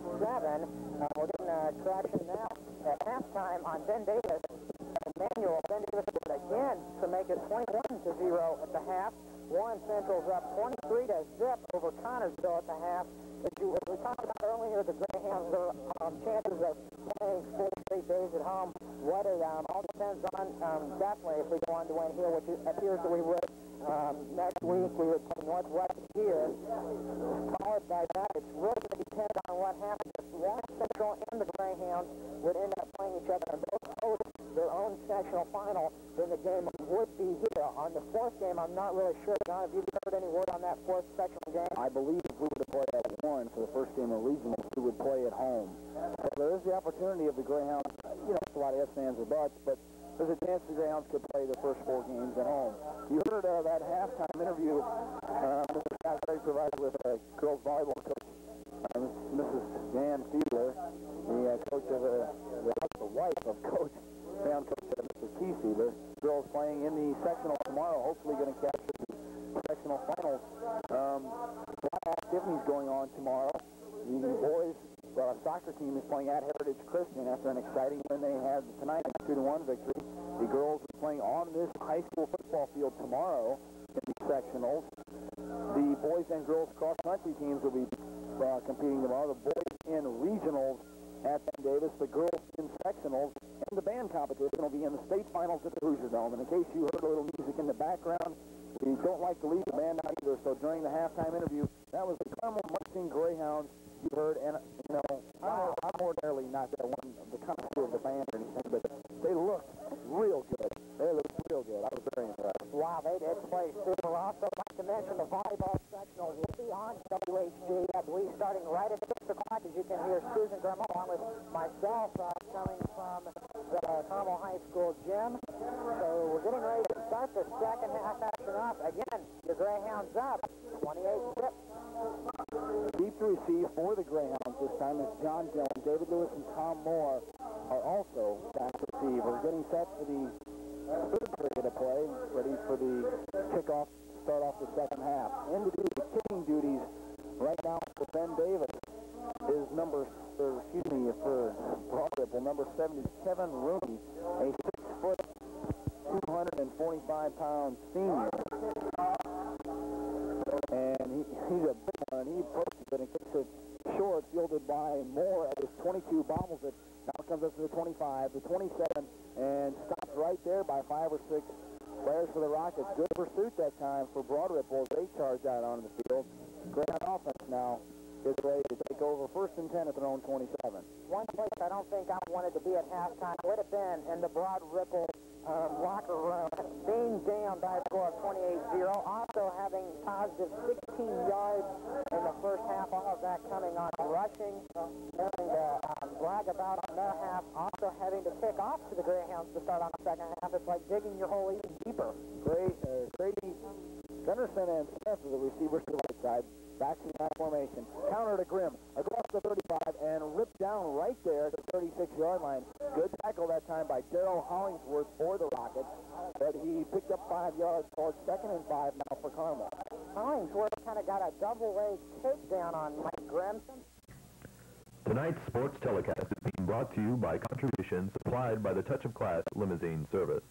We're getting traction now at halftime on Ben Davis. Manual, Ben Davis would again to make it 21-0 at the half. Warren Central's up 23-0 over Connorsville at the half. As we talked about earlier, the Greyhounds are chances of playing 4 straight days at home. What it all depends on, definitely, if we go on to win here, which it appears that we would. Next week, we would play Northwest here. Followed by that, it's really going to depend on what happens. If Warren Central and the Greyhounds would end up playing each other and both host their own sectional final, then the game would be here. On the fourth game, I'm not really sure. John, have you heard any word on that fourth sectional game? I believe if we were to play at Warren for the first game of regionals, we would play at home. So there is the opportunity of the Greyhounds, you know, it's a lot of ifs, ands, or buts, but there's a chance the Greyhounds could play the first 4 games at home. You heard that halftime interview Mr. Scott Gregg provided with girls volleyball coach, Mrs. Dan Fiedler, the coach of the wife of Coach, Greyhound coach Mrs. Kesey. The girls playing in the sectional tomorrow, hopefully going to capture the sectional finals. A lot of activities going on tomorrow. The boys soccer team is playing at Heritage Christian after an exciting win they had tonight, a 2-1 victory. The girls are playing on this high school football field tomorrow in the sectionals. The boys and girls cross-country teams will be competing tomorrow. The boys in regionals at Ben Davis, the girls in sectionals, and the band competition will be in the state finals at the Hoosier Dome. And in case you heard a little music in the background, we don't like to leave the band out either, so during the halftime interview, that was the Carmel Marching Greyhounds you heard, and, you know, I'm ordinarily not that one of the connoisseur of the band or anything, but they looked real good. They looked real good. I was very impressed. Wow, they did play super. Also, like to mention the volleyball sectionals will be on WHG, I believe, starting right at 6 o'clock, as you can hear Susan Graham along with myself coming start the second half action off. Again, your Greyhounds up, 28-6. Deep to receive for the Greyhounds this time is John Jones. David Lewis and Tom Moore are also back to receive. We're getting set for the third period of play, ready for the kickoff to start off the second half. And to do the kicking duties right now for Ben Davis is for Broad Ripple, number 77, Rooney, a 6-foot, 245-pound senior. And he's a big one. He approaches it and kicks it short, fielded by Moore at his 22, bobbles it. Now comes up to the 25, the 27, and stops right there by 5 or 6 players for the Rockets. Good pursuit that time for Broad Ripple as they charge out onto the field. Greyhound offense now is ready to take over 1st and 10 at their own 27. One place I don't think I wanted to be at halftime would have been in the Broad Ripple locker room, being down by a score of 28-0, also having positive 16 yards in the first half, all of that coming on rushing, having to brag about on their half, also having to kick off to the Greyhounds to start on the second half. It's like digging your hole even deeper. Grady Gunderson and Smith are the receivers to the right side. Back to the formation. Counter to Grimm. Across the 35 and ripped down right there at the 36-yard line. Good tackle that time by Darrell Hollingsworth for the Rockets. But he picked up 5 yards for 2nd and 5 now for Carmel. Hollingsworth kind of got a double-leg takedown on Mike Grimm. Tonight's sports telecast is being brought to you by contributions supplied by the Touch of Class Limousine Service.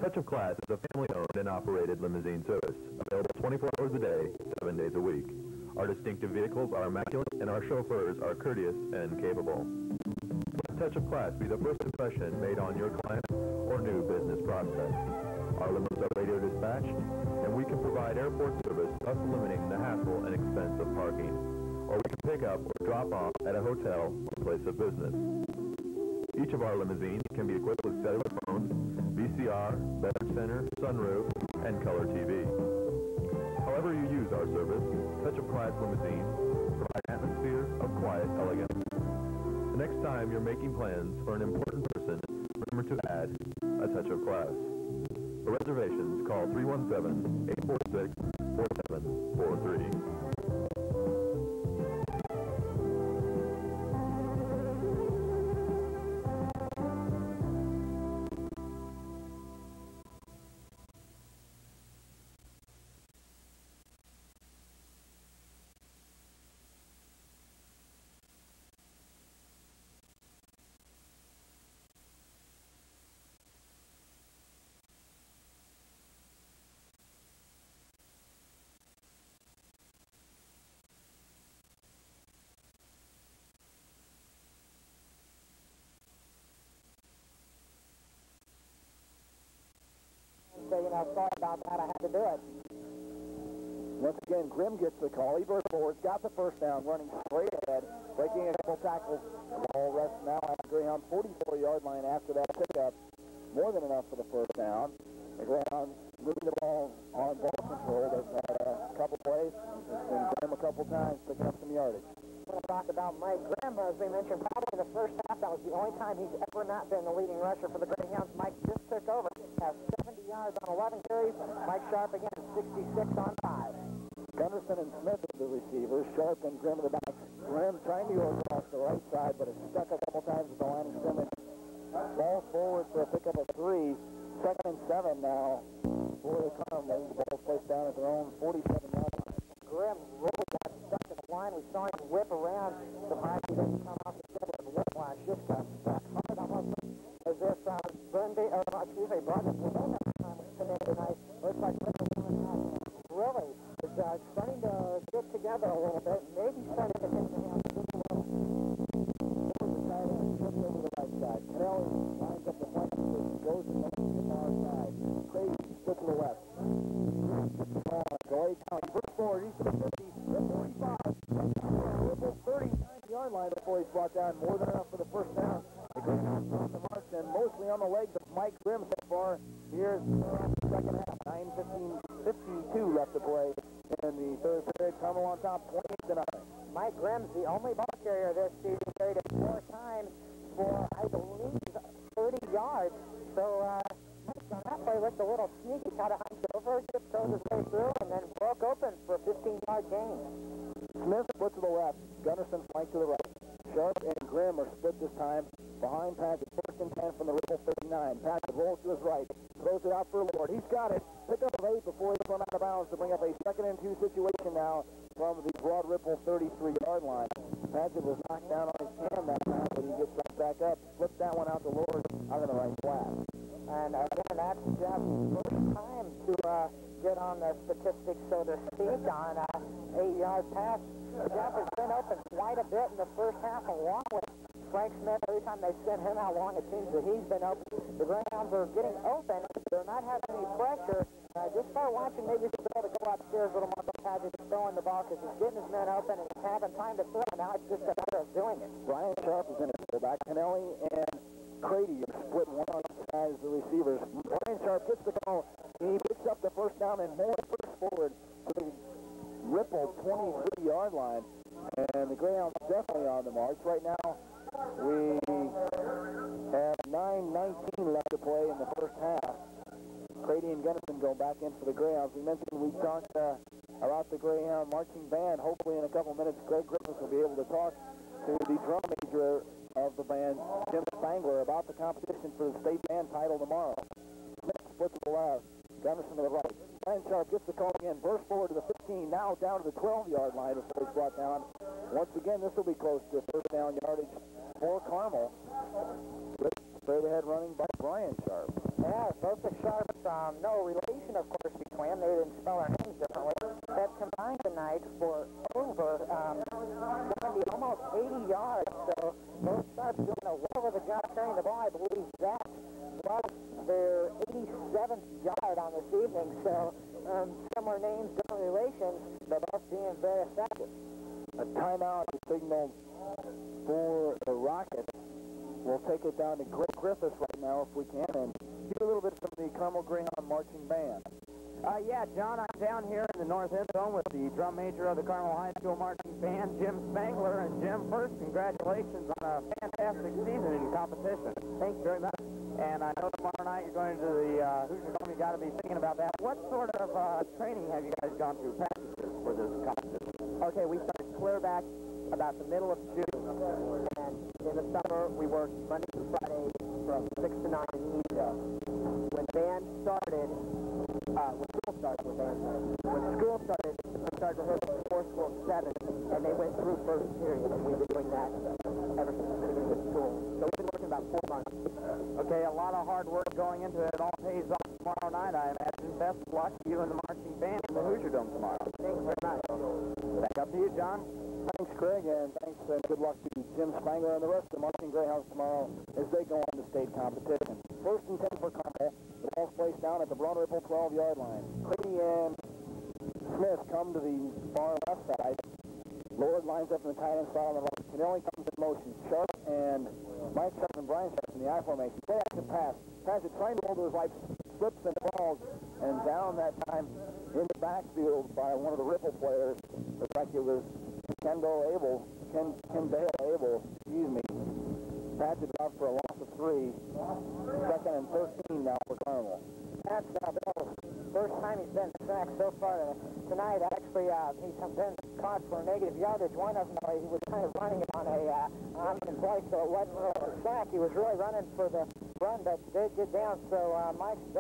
Touch of Class is a family-owned and operated limousine service, available 24 hours a day, 7 days a week. Our distinctive vehicles are immaculate, and our chauffeurs are courteous and capable. Let Touch of Class be the first impression made on your client or new business prospect. Our limos are radio dispatched, and we can provide airport service, thus limiting the hassle and expense of parking. Or we can pick up or drop off at a hotel or place of business. Each of our limousines can be equipped with cellular phones, VCR, beverage center, sunroof, and color TV. However you use our service, Touch of Class limousines provide an atmosphere of quiet elegance. The next time you're making plans for an important person, remember to add a Touch of Class. For reservations, call 317-846-4743. Sorry about that. I had to do it. Once again, Grimm gets the call. He burst forward, got the first down, running straight ahead, breaking a couple tackles. The ball rests now at the Greyhound 44-yard line after that pickup. More than enough for the first down. The Greyhounds moving the ball on ball control. They've had a couple plays. It's been Grimm a couple times, picking up some yardage. We'll talk about Mike Grimm, as we mentioned, probably in the first half. That was the only time he's ever not been the leading rusher for the Greyhounds. Mike just took over. Has 70 yards on 11 carries. Mike Sharp again, 66 on 5. Gunderson and Smith are the receivers. Sharp and Grimm are the backs. Grimm trying to go across the right side, but it's stuck a couple times at the line of scrimmage. Ball forward for a pickup of 3. 2nd and 7 now for the Carmel. Ball's placed down at their own 47-yard line. Grimm really got stuck at the line. We saw him whip around. Surprised he didn't come off the field with a whiplash. Just got stuck hard almost as if Broderick was on that time tonight. Looks like really is starting to get together a little bit. Maybe starting to hit the hands a little. Over the right side. Canelli lines up the flank, goes to the far side. Craig split to the left. Delayed count. First forward, he's to the 50, the 45. 39-yard line before he's brought down. More than enough for the first down. The Greyhounds on the march and mostly on the legs of Mike Grimm so far. Here's the second half. 9:52 left to play in the third period. Carmel on top, 28-0. Mike Grimm's the only ball carrier this season. Carried it 4 times for, I believe, 30 yards. So, on that play looked a little sneaky, kind of hunched over, just throws his way through, and then broke open for a 15-yard gain. Smith split to the left. Gunnarsson flank to the right. Sharp and Grimm are split this time behind Paget. First and 10 from the Ripple 39. Paget rolls to his right. Throws it out for Lord. He's got it. Pick up of 8 before he's run out of bounds to bring up a 2nd and 2 situation now from the Broad Ripple 33-yard line. Paget was knocked down on his cam that time, but he gets right back up. Flips that one out to Lord out of the right flat. And again, that's Jeff's first time to get on the statistics, so to speak, on an 8-yard pass. Jeff has been open quite a bit in the first half, along with Frank Smith. Every time they send him out long, it seems that he's been open. The Greyhounds are getting open. They're not having any pressure. Just start watching. Maybe he'll be able to go upstairs a little more. Paget is throwing the ball because he's getting his men open and he's having time to throw. Now it's just a matter of doing it. Brian Sharp is in his fullback. Kennelly and Crady are split one on each side as the receivers. Brian Sharp gets the call. He picks up the first down and more first forward to the Ripple 23-yard line. And the Greyhounds definitely on the march. Right now, we have 9:19 left to play in the first half. Crady and Gunnarsson go back in for the Greyhounds. We mentioned we talked about the Greyhound marching band. Hopefully in a couple minutes, Greg Griffiths will be able to talk to the drum major of the band, Jim Spangler, about the competition for the state band title tomorrow. Smith split to the left. Gunnarsson to the right. Brian Sharp gets the call again. Burst forward to the 15, now down to the 12-yard line before he's brought down. Once again, this will be close to first down yardage for Carmel. Straight ahead running by Brian Sharp. Yeah, both the Sharps, no relation, of course, between them. They didn't spell their names differently. Have combined tonight for over 70, almost 80 yards. So both Sharps doing a well of a job carrying the ball. I believe that was their 87th yard on this evening. So similar names, different relations, but both being very effective. A timeout is signaled for the Rockets. We'll take it down to Greg Griffiths right now if we can, and hear a little bit from the Carmel Greyhound Marching Band. Yeah, John, I'm down here in the north end zone with the drum major of the Carmel High School Marching Band, Jim Spangler. And Jim, first, congratulations on a fantastic season in competition. Thank you very much. And I know tomorrow night you're going to the Hoosier Dome. You got to be thinking about that. What sort of training have you guys gone through, practices for this competition? Okay, we started clear back about the middle of June. And in the summer, we worked Monday through Friday from 6 to 9 in the evening. When band started, when school started, when school started, we started rehearsing before school at 7, and they went through first period, and we've been doing that ever since the beginning of school. So we've been working about 4 months. Okay, a lot of hard work going into it. It all pays off tomorrow night, I imagine. Best of luck to you and the marching band in the Hoosier Dome tomorrow. Thanks very much. Back up to you, John. Thanks, Craig, and thanks and good luck to Jim Spangler and the rest of the Marching Greyhounds tomorrow as they go on to state competition. First and 10 for Carmel. The ball's placed down at the Broad Ripple 12-yard line. Crady and Smith come to the far left side. Lord lines up in the tight end spot on the right. Kennelly comes in motion. Sharp and Mike Sharp and Brian Sharp in the I formation. Play action pass. Pass it trying to roll to his right. Slips and falls. And down that time in the backfield by one of the Ripple players. Looks like it was Kendall Abel. Kendale Abel, excuse me. Patched out for a loss of 3. Second and 13 now for Carmel. That's Bell's first time he's been sacked so far tonight. Actually, he's been caught for negative yardage. One of them, he was kind of running it on his voice, so it wasn't really a sack. He was really running for the run, but did get down. So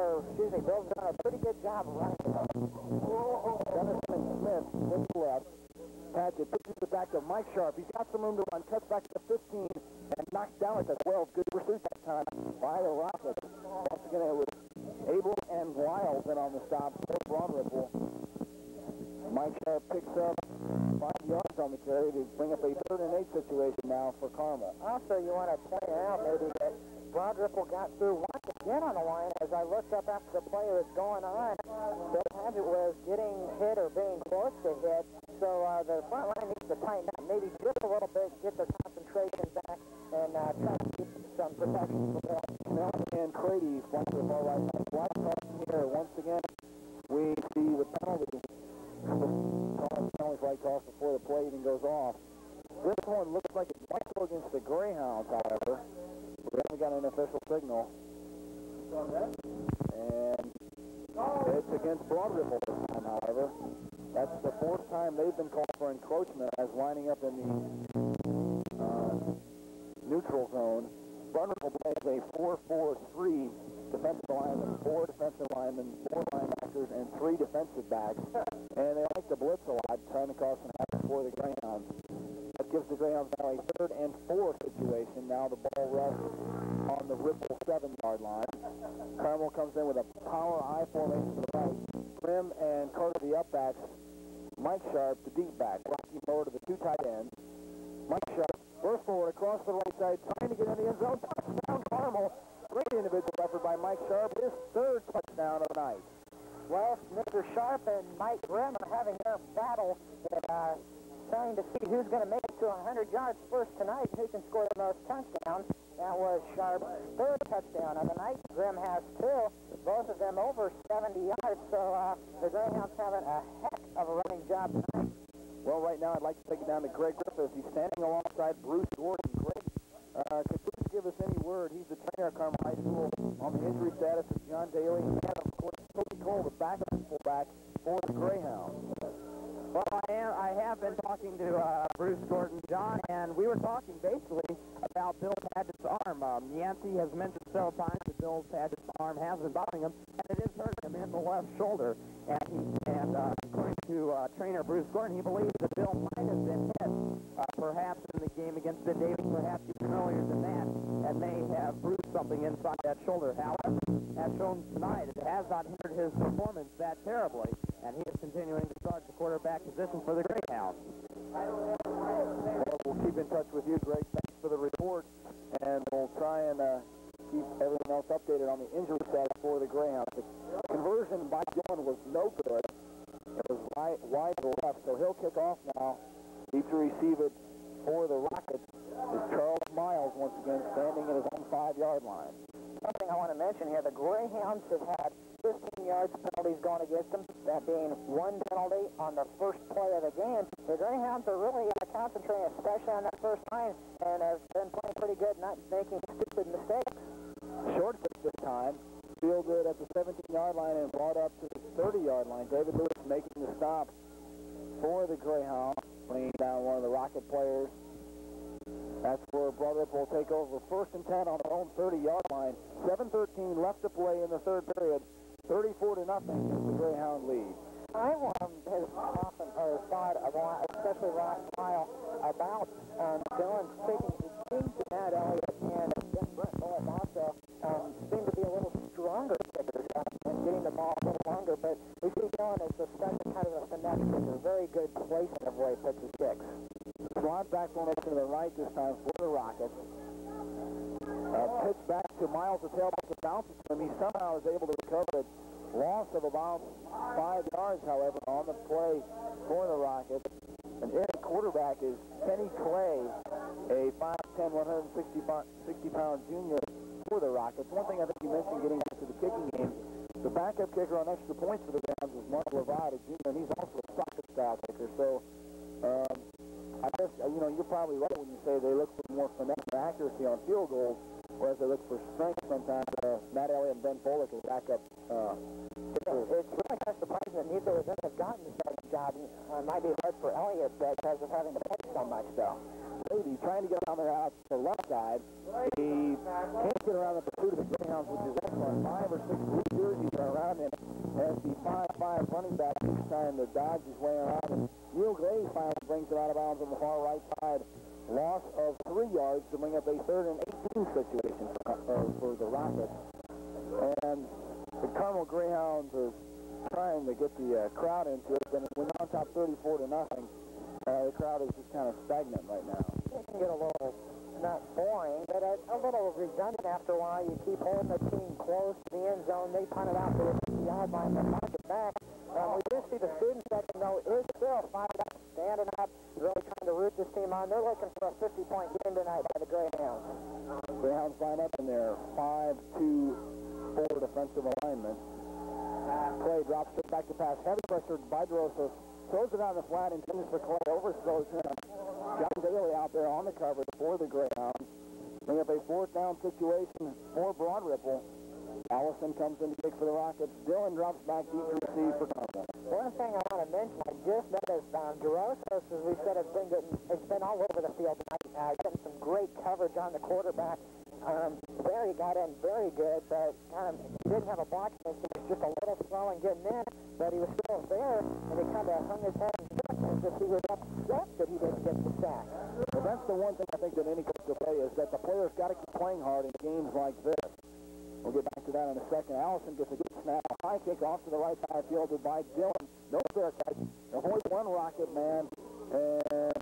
Bill's done a pretty good job of running it. Gunnarsson and Smith with the left. Patchett pitches it back to Mike Sharp. He's got some room to run. Cuts back to the 15 and knocks down at the 12. Good pursuit that time by the Rockets. Once again, it was Abel and Wiles in on the stop for Broad Ripple. Mike Sharp picks up 5 yards on the carry to bring up a 3rd and 8 situation now for Carmel. Also, you want to point out maybe that Broad Ripple got through once again on the line. As I looked up after the play that's going on, Bill Paget was getting hit or being close to hit. So the front line needs to tighten up, maybe just a little bit, get their concentration back, and try to keep some protection for that. Kennelly and Crady flying to the far right side. Black cross here. Once again, we see the penalty. Kennelly's right toss before the play even goes off. This one looks like it might go against the Greyhounds, however. We haven't got an official signal. And against Broad Ripple this time, however. That's the fourth time they've been called for encroachment as lining up in the neutral zone. Broad Ripple plays a 4-4-3 defensive linemen, 4 defensive linemen, 4 linebackers, and 3 defensive backs. And they like to blitz a lot, trying to cause some havoc for the Greyhounds. That gives the Greyhounds now a 3rd and 4 situation. Now the ball rests on the Ripple 7-yard line. Carmel comes in with a power I formation to the right. Grimm and Carter the up backs. Mike Sharp, the deep back. Rocky Moore to the 2 tight ends. Mike Sharp burst forward across the right side, trying to get in the end zone. Touchdown, Carmel. Great individual effort by Mike Sharp. His 3rd touchdown of the night. Well, Mr. Sharp and Mike Grimm are having their battle and trying to see who's going to make it to 100 yards first tonight, who can score the most touchdowns. That was Sharp's 3rd touchdown of the night. Grimm has 2, both of them over 70 yards, so the Greyhounds having a heck of a running job tonight. Well, right now I'd like to take it down to Greg Griffiths. He's standing alongside Bruce Gordon. Greg, could Bruce give us any word? He's the trainer at Carmel High School on the injury status of John Daly and, of course, Toby Cole, the backup fullback for the Greyhounds. Well, I have been talking to Bruce Gordon, John, and we were talking basically about Bill Padgett's arm. Yancey has mentioned several times that Bill Padgett's arm has been bothering him, and it is hurting him in the left shoulder. And according to trainer Bruce Gordon, he believes that Bill might have been hit, perhaps in the game against Ben Davies, perhaps even earlier than that, and may have bruised something inside that shoulder. However, as shown tonight, it has not hindered his performance that terribly, and he is continuing to start the quarterback position for the Greyhounds. Well, we'll keep in touch with you, Greg. Thanks for the report, and we'll try and keep everything else updated on the injury status for the Greyhounds. The conversion by Dillon was no good. It was wide to the left, so he'll kick off now. Deep to receive it for the Rockets is Charles Miles once again standing at his own 5-yard line. Something I want to mention here, the Greyhounds have had 15 yards penalties going against them, that being 1 penalty on the first play of the game. The Greyhounds are really concentrating, especially on that first line, and have been playing pretty good, not making stupid mistakes. Short kick this time, fielded at the 17-yard line and brought up to the 30-yard line. David Lewis making the stop for the Greyhounds, bringing down one of the Rocket players. That's where Broad Ripple will take over 1st and 10 on their own 30-yard line. 7:13 left to play in the 3rd period. 34-0 is the Greyhound lead. I has often thought about, especially last mile, about Dillon's kicking. It seems to Matt Elliott and Brett Bullock also seem to be a little stronger kickers and getting the ball a little longer, but we see Dillon as such kind of a finesse kicker. Very good placement of where he puts his kicks. Slot back formation to the right this time for the Rockets. Pitch back to Miles, the tailback that bounces to him. He somehow is able to recover it. Loss of about 5 yards, however, on the play for the Rockets. And in quarterback is Kenny Clay, a 5'10", 160-pound junior for the Rockets. One thing I think you mentioned getting back to the kicking game, the backup kicker on extra points for the Rams is Mark Levide, a junior, and he's also a soccer-style kicker. So, I guess, you're probably right when you say they look for more finesse and accuracy on field goals, whereas they look for strength sometimes. Matt Elliott and Ben Bullock as backup It's really kind of surprising that neither of them have gotten the starting job. It might be hard for Elliott because of having to play so much, though. He's trying to get around there out to the left side. He can't get around the pursuit of the Greyhounds, which is excellent. 5 or 6 blue jerseys are around him as the 5'5" running back is trying to dodge his way around. And Neil Glaze finally brings it out of bounds on the far right side. Loss of 3 yards to bring up a 3rd and 18 situation for the Rockets. And the Carmel Greyhounds are trying to get the crowd into it, but when on top 34-0, the crowd is just kind of stagnant right now. It can get a little, not boring, but a little redundant after a while. You keep holding the team close to the end zone. They punt it out to the 50-yard line and knock it back. We do see the student section, though, is still fired up, standing up, really trying to root this team on. They're looking for a 50-point game tonight by the Greyhounds. Greyhounds line up in their 5-2-4 defensive alignment. Clay drops it back to pass. Heavy pressure by DeRosa. Throws it on the flat, intends for Clay. Overthrows him. John Daly out there on the coverage for the Greyhounds. Bring up a 4th down situation for Broad Ripple. Allison comes in to kick for the Rockets. Dillon drops back deep to receive for Carmel. One thing I want to mention, I just noticed DeRosos, as we said, it's been all over the field tonight, getting some great coverage on the quarterback. Barry got in very good, but didn't have a block. He was just a little slow in getting in, but he was still there, and he kind of hung his head and shook as if he was upset that he didn't get the sack. But that's the one thing I think that any coach will say is that the players got to keep playing hard in games like this. We'll get back to that in a second. Allison gets a good snap. A high kick off to the right side, fielded by Dillon. No fair catch. Avoids one Rocket man, and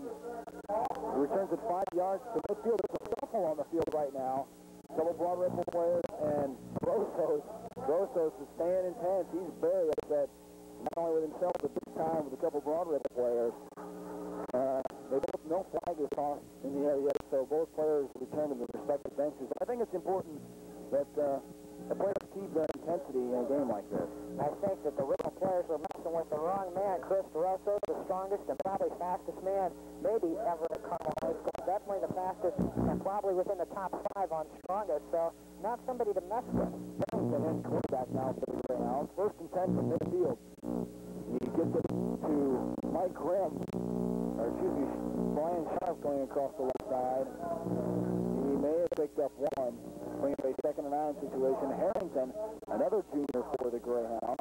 returns it 5 yards to midfield. There's a scuffle on the field right now. Double Broad Ripple players, and Grosos is staying intense. He's very upset, not only with himself, but big time with a couple Broad Ripple players. They both, no flag is tossed in the area, so both players return to their respective benches. I think it's important that the players keep their intensity in a game like this. I think that the Ripple players were messing with the wrong man. Chris DeRosso, the strongest and probably fastest man maybe ever at Carmel High School. Definitely the fastest and probably within the top 5 on strongest, so not somebody to mess with. Harrington in quarterback now for the Greyhounds. 1st and 10 from midfield. He gets it to Mike Grimm, or excuse me, Brian Sharp going across the left side. He may have picked up one. Bring up a 2nd and 9 situation. Harrington, another junior for the Greyhounds.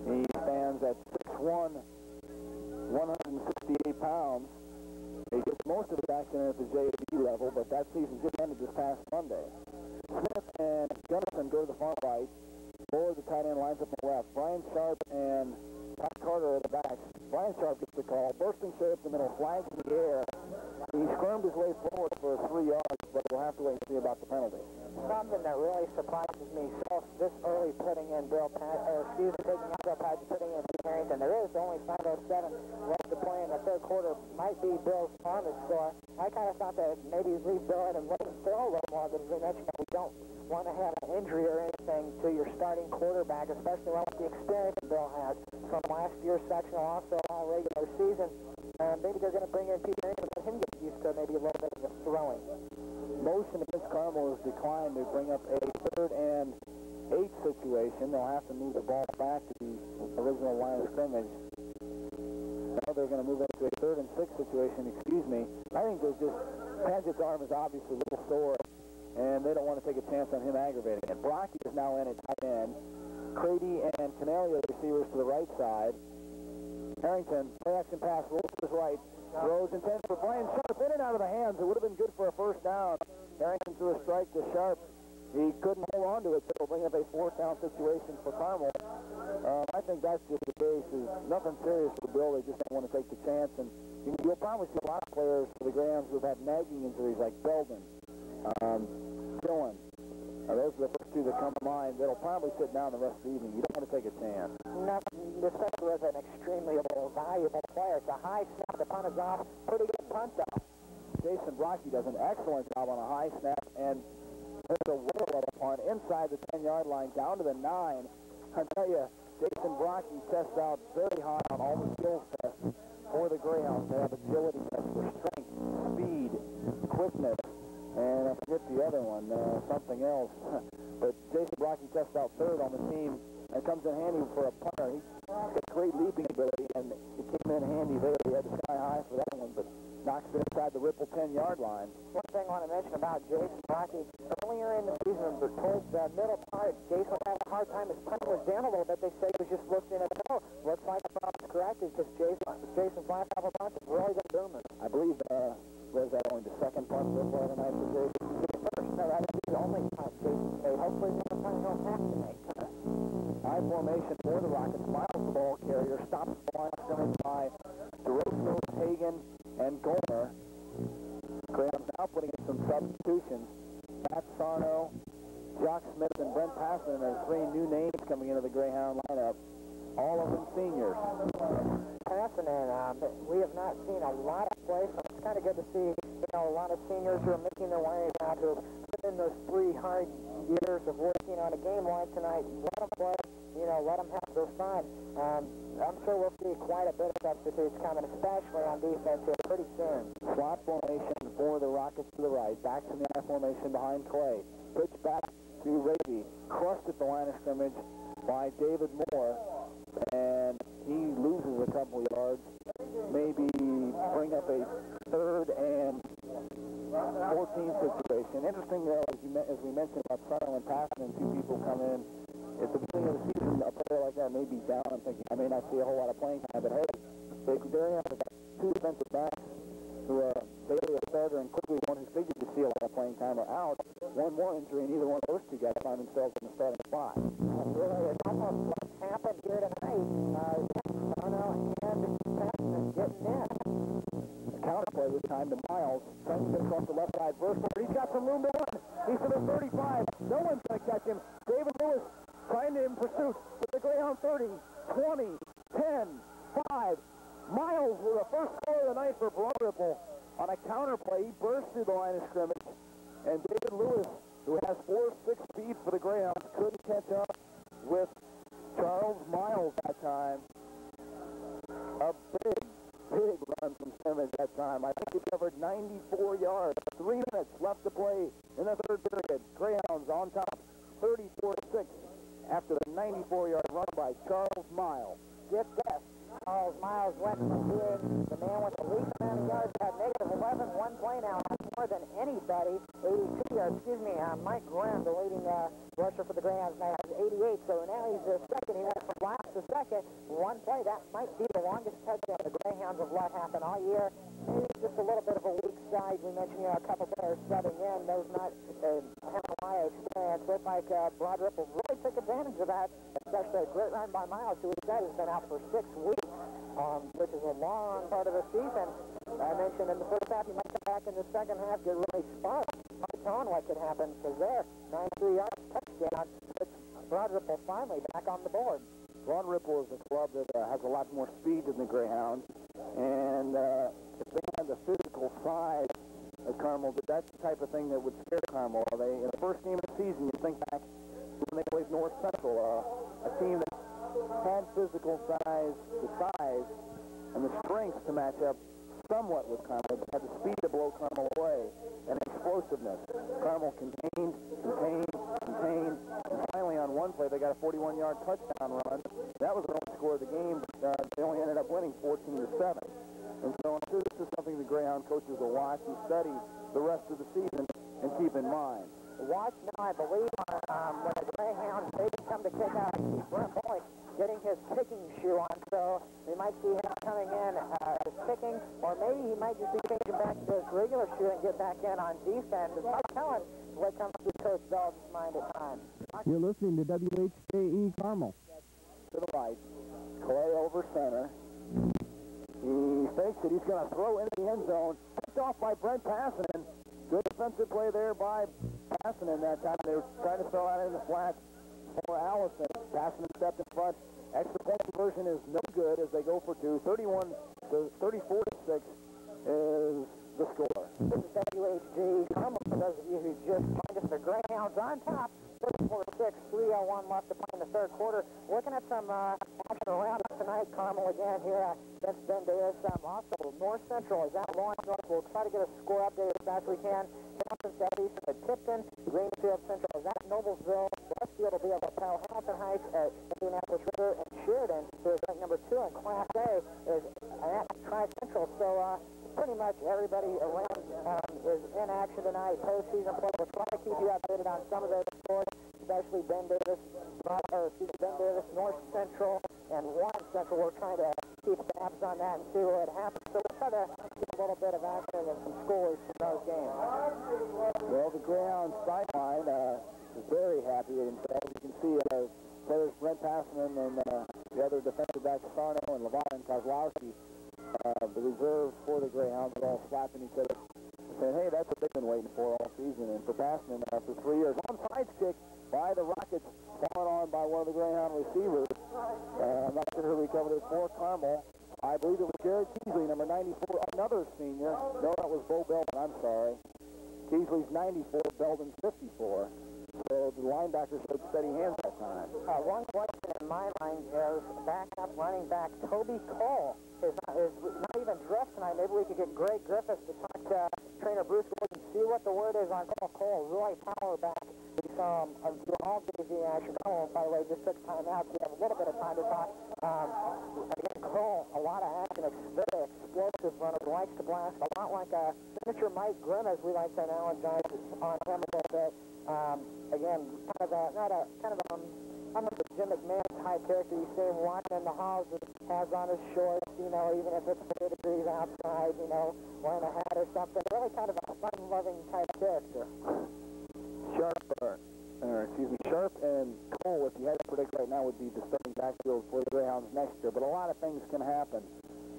He stands at 6'1", 168 pounds. He gets most of his action at the JV level, but that season just ended this past Monday. Smith and Gunnison go to the far right. Bullard, the tight end, lines up on the left. Brian Sharp and Pat Carter are the backs. Brian Sharp gets the call. Bursting straight up the middle, flags in the air. He squirmed his way forward for 3 yards, but we'll have to wait and see about the penalty. Something that really surprises me this early putting in taking out Bill Patch, putting in Pete Harrington. There is only 5:07 left to play in the 3rd quarter. Might be Bill's longest score. I kind of thought that maybe leave Bill in and let him throw a little more, but as we mentioned, we don't want to have an injury or anything to your starting quarterback, especially with the experience Bill has from last year's sectional, also all regular season. Maybe they're going to bring in Pete Harrington and let him get used to maybe a little bit of the throwing. Motion against Carmel has declined to bring up a 3rd and 8 situation. They'll have to move the ball back to the original line of scrimmage. Now they're going to move into a 3rd and 6 situation, excuse me. I think there's just, Padgett's arm is obviously a little sore, and they don't want to take a chance on him aggravating it. Brocky is now in at tight end. Crady and Canelli are the receivers to the right side. Harrington, play action pass, rolls to his right. Throws intended for Brian Sharp, in and out of the hands. It would have been good for a 1st down. Harrington threw a strike to Sharp. He couldn't hold on to it, so it'll bring up a 4th down situation for Carmel. I think that's just the case. There's nothing serious for Bill. They just don't want to take the chance. And you'll probably see a lot of players for the Greyhounds who've had nagging injuries like Belden, Dillon. Those are the first 2 that come to mind. That'll probably sit down the rest of the evening. You don't want to take a chance. No, especially as an extremely valuable player. It's a high snap. The punt is off. Pretty good punt, though. Jason Brocky does an excellent job on a high snap, and there's a winner level punt inside the 10-yard line down to the 9. I tell you, Jason Brocky tests out very high on all the skills tests for the Greyhounds. They have agility tests for strength, speed, quickness, and I forget the other one, something else. But Jason Brocky tests out 3rd on the team and comes in handy for a punter. He's got great leaping ability, and it came in handy there. He had the sky high for that one, but knocks it inside the Ripple 10-yard line. One thing I want to mention about Jason Brocky, earlier in the season, towards the middle part, Jason had a hard time. His punt was down a little bit. They say he was just looking at the middle. Looks like the punt was corrected because Jason's last couple of punts has really been booming. I believe, was that only the 2nd punt Ripple of the night for Jason? First, no, that is the only punt Jason made. Hopefully the other punt he'll have to make. High formation for the Rockets. Miles, the ball carrier, stops the line of scrimmage by DeRosso, Hagan, and Gomer. Graham now putting in some substitutions. Matt Sarno, Jock Smith, and Brent Passman are 3 new names coming into the Greyhound lineup. All of them seniors. Passman, we have not seen a lot of play, so it's kind of good to see, a lot of seniors who are making their way now to put in those 3 hard years of working on a game like tonight. Let them play, let them have their fun. I'm sure we'll see quite a bit of substitutes coming, especially on defense here pretty soon. Slot formation for the Rockets to the right. Backs in the I formation behind Clay. Pitch back to Ravy, crushed at the line of scrimmage by David Moore, and he loses a couple yards, maybe bring up a 3rd and 14 situation. Interesting, though, as we mentioned about Sutherland passing and 2 people come in. At the beginning of the season, a player like that may be down. I'm thinking I may not see a whole lot of playing time, but hey, they have got 2 defensive backs who are Bailey, a starter, and quickly one who's figured to see a lot of playing time are out. One more injury, and either one of those 2 guys find themselves in the starting spot. Really, it's almost what happened here tonight. Sarno and Paxton getting in. The counterplay this time to Miles. Trying to get across the left side. First, he's got some room to run. He's to the 35. No one's going to catch him. David Lewis trying to in pursuit. With the Greyhound 30, 20, 10, 5. Miles with the first score of the night for Broad Ripple. On a counterplay, he burst through the line of scrimmage. And David Lewis, who has 4.6 speed for the Greyhounds, couldn't catch up with Charles Miles that time. A big run from scrimmage that time. I think he covered 94 yards. 3 minutes left to play in the 3rd period. Greyhounds on top, 34-6 after the 94-yard run by Charles Miles. Get this. Charles Miles went from being the man with the least amount of yards at -11, 1 play now, has more than anybody. 82 yards, Mike Graham, the leading rusher for the Greyhounds, now has 88. So now he's the second. He went from last to second. 1 play. That might be the longest touchdown the Greyhounds have let happen all year. Maybe just a little bit of a weak side. We mentioned a couple players subbing in. Those not have a lot of experience. Looked like Broad Ripple really took advantage of that, especially a great run by Miles, who we said has been out for 6 weeks. Which is a long part of the season. I mentioned in the first half, he might come back in the second half, get really sparked. I'm telling what could happen, because there, 93 yards touchdown, puts Broad Ripple finally back on the board. Broad Ripple is a club that has a lot more speed than the Greyhounds, and if they had the physical size of Carmel, that's the type of thing that would scare Carmel. In the first game of the season, you think back when they played North Central, a team that had physical size, and the strength to match up somewhat with Carmel, but had the speed to blow Carmel away, and explosiveness. Carmel contained, and finally on one play they got a 41-yard touchdown run. That was the only score of the game, but they only ended up winning 14-7. And so I'm sure this is something the Greyhound coaches will watch and study the rest of the season and keep in mind. Watch now, I believe, when the Greyhounds maybe come to kick out, I see Brent Boyd getting his kicking shoe on, so we might see him coming in as kicking, or maybe he might just be changing back to his regular shoe and get back in on defense. It's not telling what comes to Coach Bell's mind at times. You're listening to WHKE Carmel. To the right, Clay over center. He fakes it. He's going to throw into the end zone. Picked off by Brent Passanen. Good defensive play there by Passanen that time. They were trying to throw out in the flat for Allison. Passanen stepped in front. Extra point conversion is no good as they go for 2. 34-6 is the score. This is WHG Carmel. For those of you who just joined us, the Greyhounds on top. 34-6, 3:01 left to play in the 3rd quarter. Looking at some action around us tonight. Carmel again here against Ben Davis. Also, North Central is at Lawrence North. We'll try to get a score update as fast as we can. Hamilton Southeast at Tipton. Greenfield Central is at Noblesville. Westfield will be at LaPel. Hamilton Heights at Indianapolis River. And Sheridan, who is ranked number 2 in Class A, is at Tri-Central. So pretty much everybody around is in action tonight. Postseason play. We'll try to keep you updated on some of those scores, especially Ben Davis, North Central, and Lawrence Central. We're trying to keep tabs on that and see what happens. So we'll try to get a little bit of action and some scores from those games. Well, the Greyhound sideline is very happy. And as you can see, players Brent Passanen and the other defensive backs, Sarno and Levon and Kozlowski, the reserves for the Greyhounds, are all slapping each other, saying, hey, that's what they've been waiting for all season. And for Passanen, for 3 years, onside kick by the Rockets, fallen on by one of the Greyhound receivers. I'm not sure who recovered it for Carmel. I believe it was Jared Keesley, number 94, another senior. No, that was Bo Belden, I'm sorry. Keesley's 94, Belden's 54. So the linebacker showed steady hands that time. One question in my mind is backup running back Toby Cole is not even dressed tonight. Maybe we could get Greg Griffiths to talk to trainer Bruce Wood and see what the word is on Cole. Roy Power back We saw them do all JV action. Cole, by the way, just took time out, so we have a little bit of time to talk. Again, Cole, a lot of action, very explosive runner, likes to blast, a lot like a miniature Mike Grimm, as we like to analogize on him a little bit. Again, kind of a Jim McMahon type character. You see him walking in the halls with has on his shorts, you know, even if it's 30 degrees outside, you know, wearing a hat or something. Really kind of a fun-loving type character. Sharp and Cole, if you had to predict right now, would be the starting backfield for the Greyhounds next year. But a lot of things can happen.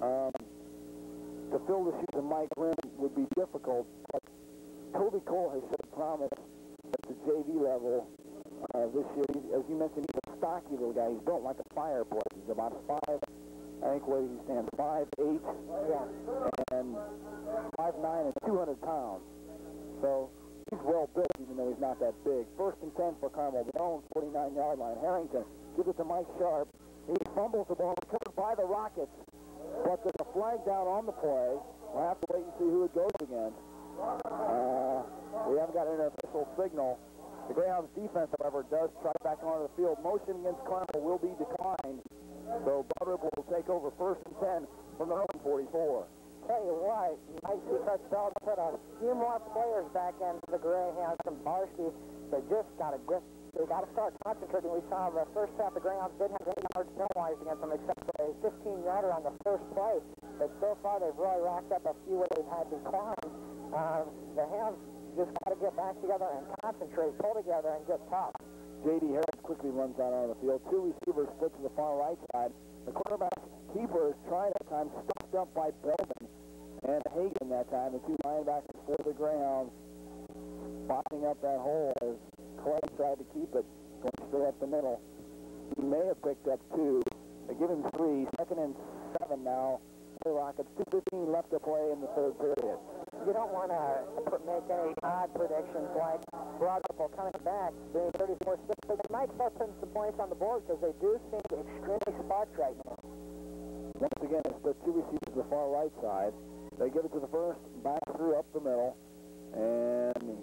To fill the shoes of Mike Grimm would be difficult, but Toby Cole has shown promise at the JV level this year. As you mentioned, he's a stocky little guy. He's built like a fireplace. He's about 5, I think where he stands, 5'8", and 5'9", and 200 pounds. So he's well built, even though he's not that big. 1st and 10 for Carmel. Their own 49-yard line. Harrington gives it to Mike Sharp. He fumbles the ball, recovered by the Rockets. But there's a flag down on the play. We'll have to wait and see who it goes against. We haven't got an official signal. The Greyhounds defense, however, does try back onto the field. Motion against Carmel will be declined. So Broad Ripple will take over 1st and 10 from their own 44. Tell you what, you might see Coach Bell put a few more players back into the Greyhounds from varsity. They just got to start concentrating. We saw the first half the Greyhounds didn't have any yards penalized against them except for a 15-yarder on the first play. But so far they've really racked up a few where they've had declines. The Hounds just got to get back together and concentrate, pull together, and get tough. J.D. Harris quickly runs out on the field. 2 receivers split to the far right side. The quarterback keeper is trying at times, stuffed up by Belvin and Hagan that time. The 2 linebackers for the Greyhounds boxing up that hole as Clay tried to keep it, going straight up the middle. He may have picked up 2. They give him 3. 2nd and 7 now. The Rockets, 2:15 left to play in the 3rd period. You don't want to make any odd predictions like Broad Ripple coming back, doing 34-6, but they might start putting some points on the board because they do seem extremely sparked right now. Once again, it's the 2 receivers to the far right side. They give it to the first, back through up the middle, and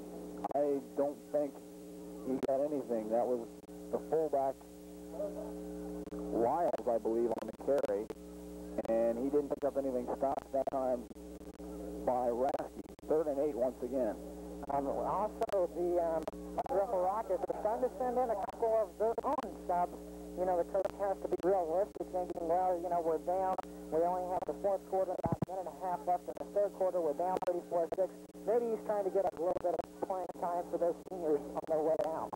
I don't think he got anything. That was the fullback, Lyles, I believe, on the carry, and he didn't pick up anything. Stopped that time by Rasky. 3rd and 8 once again. Also, the Ripple Rockets are starting to send in a couple of their own subs. You know, the coach has to be realistic, thinking, well, you know, we're down. We only have the 4th quarter, about a minute and a half left in the 3rd quarter. We're down 34-6. Maybe he's trying to get a little bit of playing time for those seniors on their way out.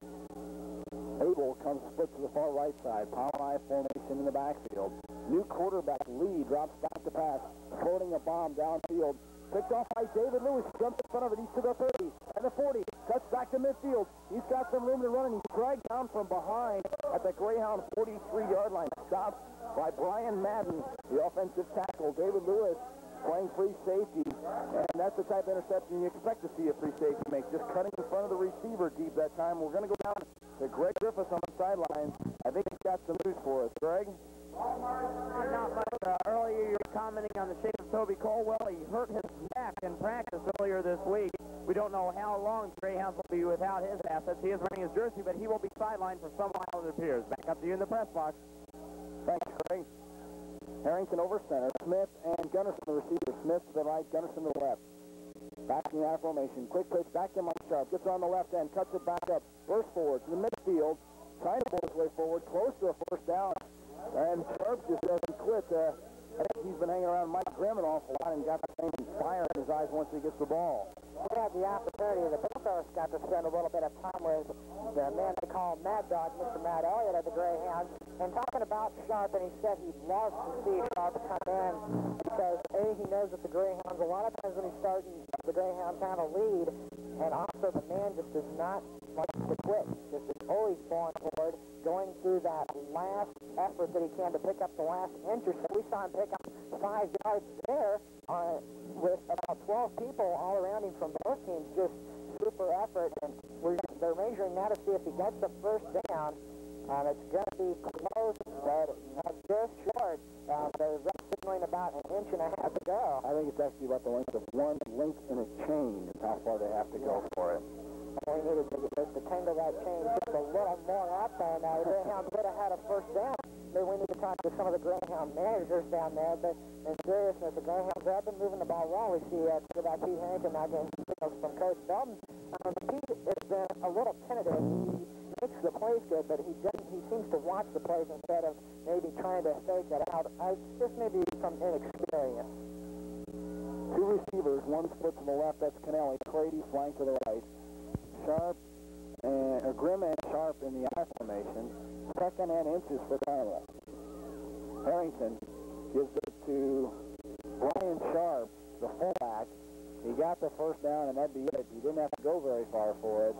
Abel comes split to the far right side. Power I formation in the backfield. New quarterback Lee drops back to pass, floating a bomb downfield. Picked off by David Lewis. Jumps in front of it. He's to the 30 and the 40. Cuts back to midfield. He's got some room to run, and he's dragged down from behind at the Greyhound 43-yard line. Stopped by Brian Madden, the offensive tackle. David Lewis playing free safety, and that's the type of interception you expect to see a free safety make. Just cutting in front of the receiver deep that time. We're going to go down to Greg Griffiths on the sideline. I think he's got some news for us. Greg? Not much. Earlier you were commenting on the shape of Toby Colwell. He hurt his neck in practice earlier this week. We don't know how long the Greyhounds will be without his assets. He is wearing his jersey, but he will be sidelined for some while, it appears. Back up to you in the press box. Thanks, Greg. Harrington over center. Smith and Gunnarsson, the receiver. Smith to the right, Gunnarsson to the left. Back in the I formation. Quick pitch back to Mike Sharp. Gets on the left end, cuts it back up. Burst forward to the midfield. Trying to pull his way forward, close to a 1st down. And Sharp just doesn't quit. I think he's been hanging around Mike Grimm an awful lot and got the same fire in his eyes once he gets the ball. We had the opportunity, the both of us got to spend a little bit of time with the man they call Mad Dog, Mr. Matt Elliott of the Greyhounds, and talking about Sharp, and he said he'd love to see Sharp come in because, A, he knows that the Greyhounds, a lot of times when he's starting, the Greyhounds have a lead, and also the man just does not like to quit. Just is always falling forward, going through that last effort that he can to pick up the last intercept. We saw him pick up 5 yards there with about 12 people all around him from both teams. Just super effort, and they're measuring now to see if he gets the 1st down. It's going to be close, but not just short. They're signaling about an inch and a half to go. I think it's actually about the length of 1 link in a chain is how far they have to go for it. We needed to tangle that chain just a little more up there. Now, the Greyhounds would have had a first down. Maybe we need to talk to some of the Greyhound managers down there. But in seriousness, the Greyhounds have been moving the ball well. We see quarterback Pete Harrington now getting signals from Coach Belton. Pete has been a little tentative. He makes the plays good, but he seems to watch the plays instead of maybe trying to fake it out. Just maybe from inexperience. Two receivers, one split to the left, that's Kennelly. Crady flank to the right. Sharp, Grimm and Sharp in the I formation. Second and inches for Carmel. Harrington gives it to Brian Sharp, the fullback. He got the first down, and that'd be it. He didn't have to go very far for it.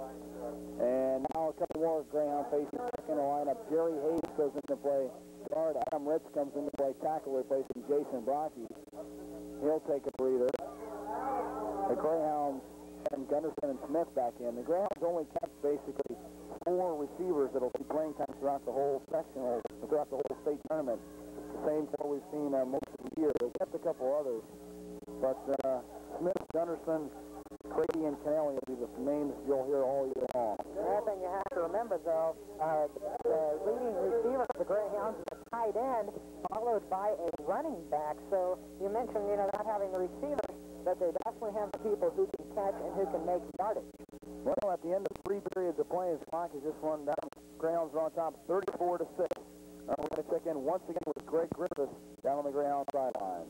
And now a couple more Greyhound faces back in the lineup. Jerry Hayes goes into play. Guard Adam Ritz comes into play. Tackle replacing Jason Brocky. He'll take a breather. The Greyhounds and Gunderson and Smith back in. The Greyhounds only kept basically 4 receivers that'll see playing time throughout the whole sectional, throughout the whole state tournament. The same 4 we've seen most of the year. They kept a couple others. But Smith, Gunderson, Crady, and Kennelly will be the names you'll hear all year long. The other thing you have to remember, though, the leading receiver of the Greyhounds is a tight end, followed by a running back. So you mentioned, not having the receivers, but they definitely have the people who can catch and who can make yardage. Well, at the end of 3 periods of play, his clock has just run down. Greyhounds are on top, 34-6. We're going to check in once again with Greg Griffiths down on the Greyhound sideline.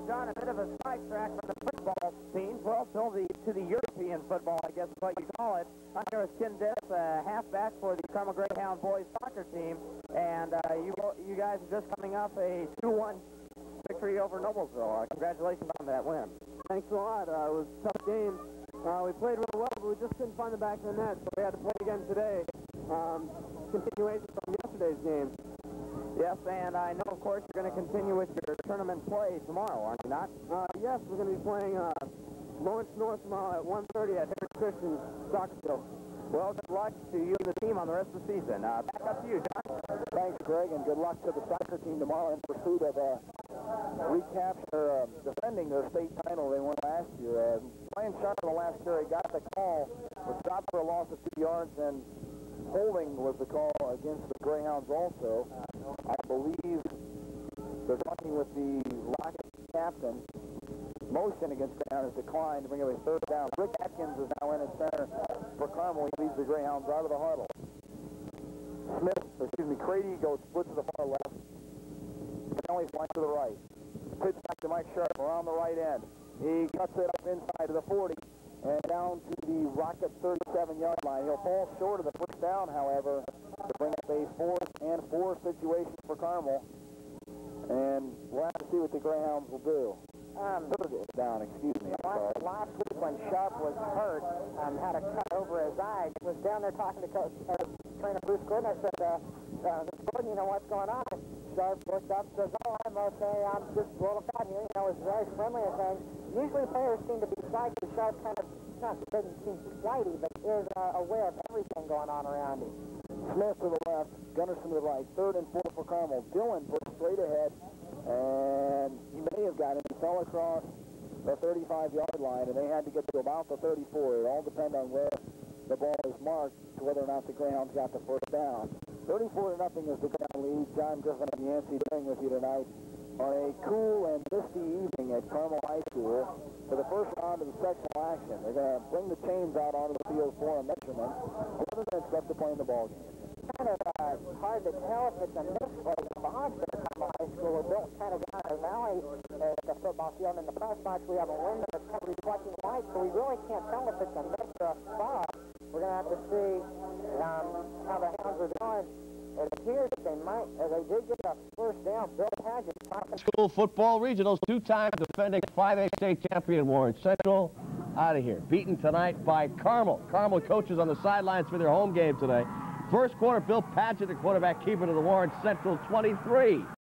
John, a bit of a sidetrack from the football scene. Well, to the European football, I guess is what you call it. I'm here with Ken Dennis, halfback for the Carmel Greyhound boys soccer team. And you guys are just coming up a 2-1 victory over Noblesville. Congratulations on that win. Thanks a lot. It was a tough game. We played real well, but we just couldn't find the back of the net, so we had to play again today. Continuation from yesterday's game. Yes, and I know, of course, you're going to continue with your tournament play tomorrow, aren't you not? Yes, we're going to be playing Lawrence North tomorrow at 1:30 at Harry Christian Soccer Field. Well, good luck to you and the team on the rest of the season. Back up to you, John. Thanks, Greg, and good luck to the soccer team tomorrow in pursuit of defending their state title they won last year. Brian Sharp in the last carry got the call, was stopped for a loss of 2 yards, and holding was the call against the Greyhounds also. I believe they're talking with the Rocket captain. Motion against Greyhound has declined to bring up a 3rd down. Rick Atkins is now in at center for Carmel. He leads the Greyhounds out of the huddle. Crady goes split to the far left. Kennelly flank to the right. Pitch back to Mike Sharp around the right end. He cuts it up inside to the 40 and down to the Rocket 37-yard line. He'll fall short of the first down, however, to bring up a 4th and 4 situation for Carmel. And we'll have to see what the Greyhounds will do. Third down, excuse me. Last week when Sharp was hurt, had a cut over his eye, he was down there talking to trainer Bruce Gordon. I said, Mr. Gordon, you know what's going on? And Sharp looked up and says, oh, I'm okay. I'm just a little cut here. It was very friendly and things. Usually players seem to be psyched. Sharp kind of doesn't seem flighty, but is aware of everything going on around him. Smith to the left, Gunderson to the right. 3rd and 4 for Carmel. Dillon pushed straight ahead, and he may have gotten it. He fell across the 35-yard line, and they had to get to about the 34. It all depends on where the ball is marked to whether or not the Greyhounds got the first down. 34-0 is the Greyhound lead. John Griffin and Yancey doing with you tonight on a cool and misty evening at Carmel High School for the first round of the sectional action. They're going to bring the chains out onto the field for a measurement. 11 minutes left to play in the ball game. Kind of hard to tell if it's a misplay. The box at Carmel High School are built kind of down a valley at the football field. In the press box, we have a window that's kind of reflecting light, so we really can't tell if it's a miss or a spot. We're going to have to see how the Hounds are doing. It appears that they did get a first down. Bill Paget. School football regionals, 2-time defending 5A state champion Warren Central out of here. Beaten tonight by Carmel. Carmel coaches on the sidelines for their home game today. First quarter, Bill Paget, the quarterback, keeper to the Warren Central 23.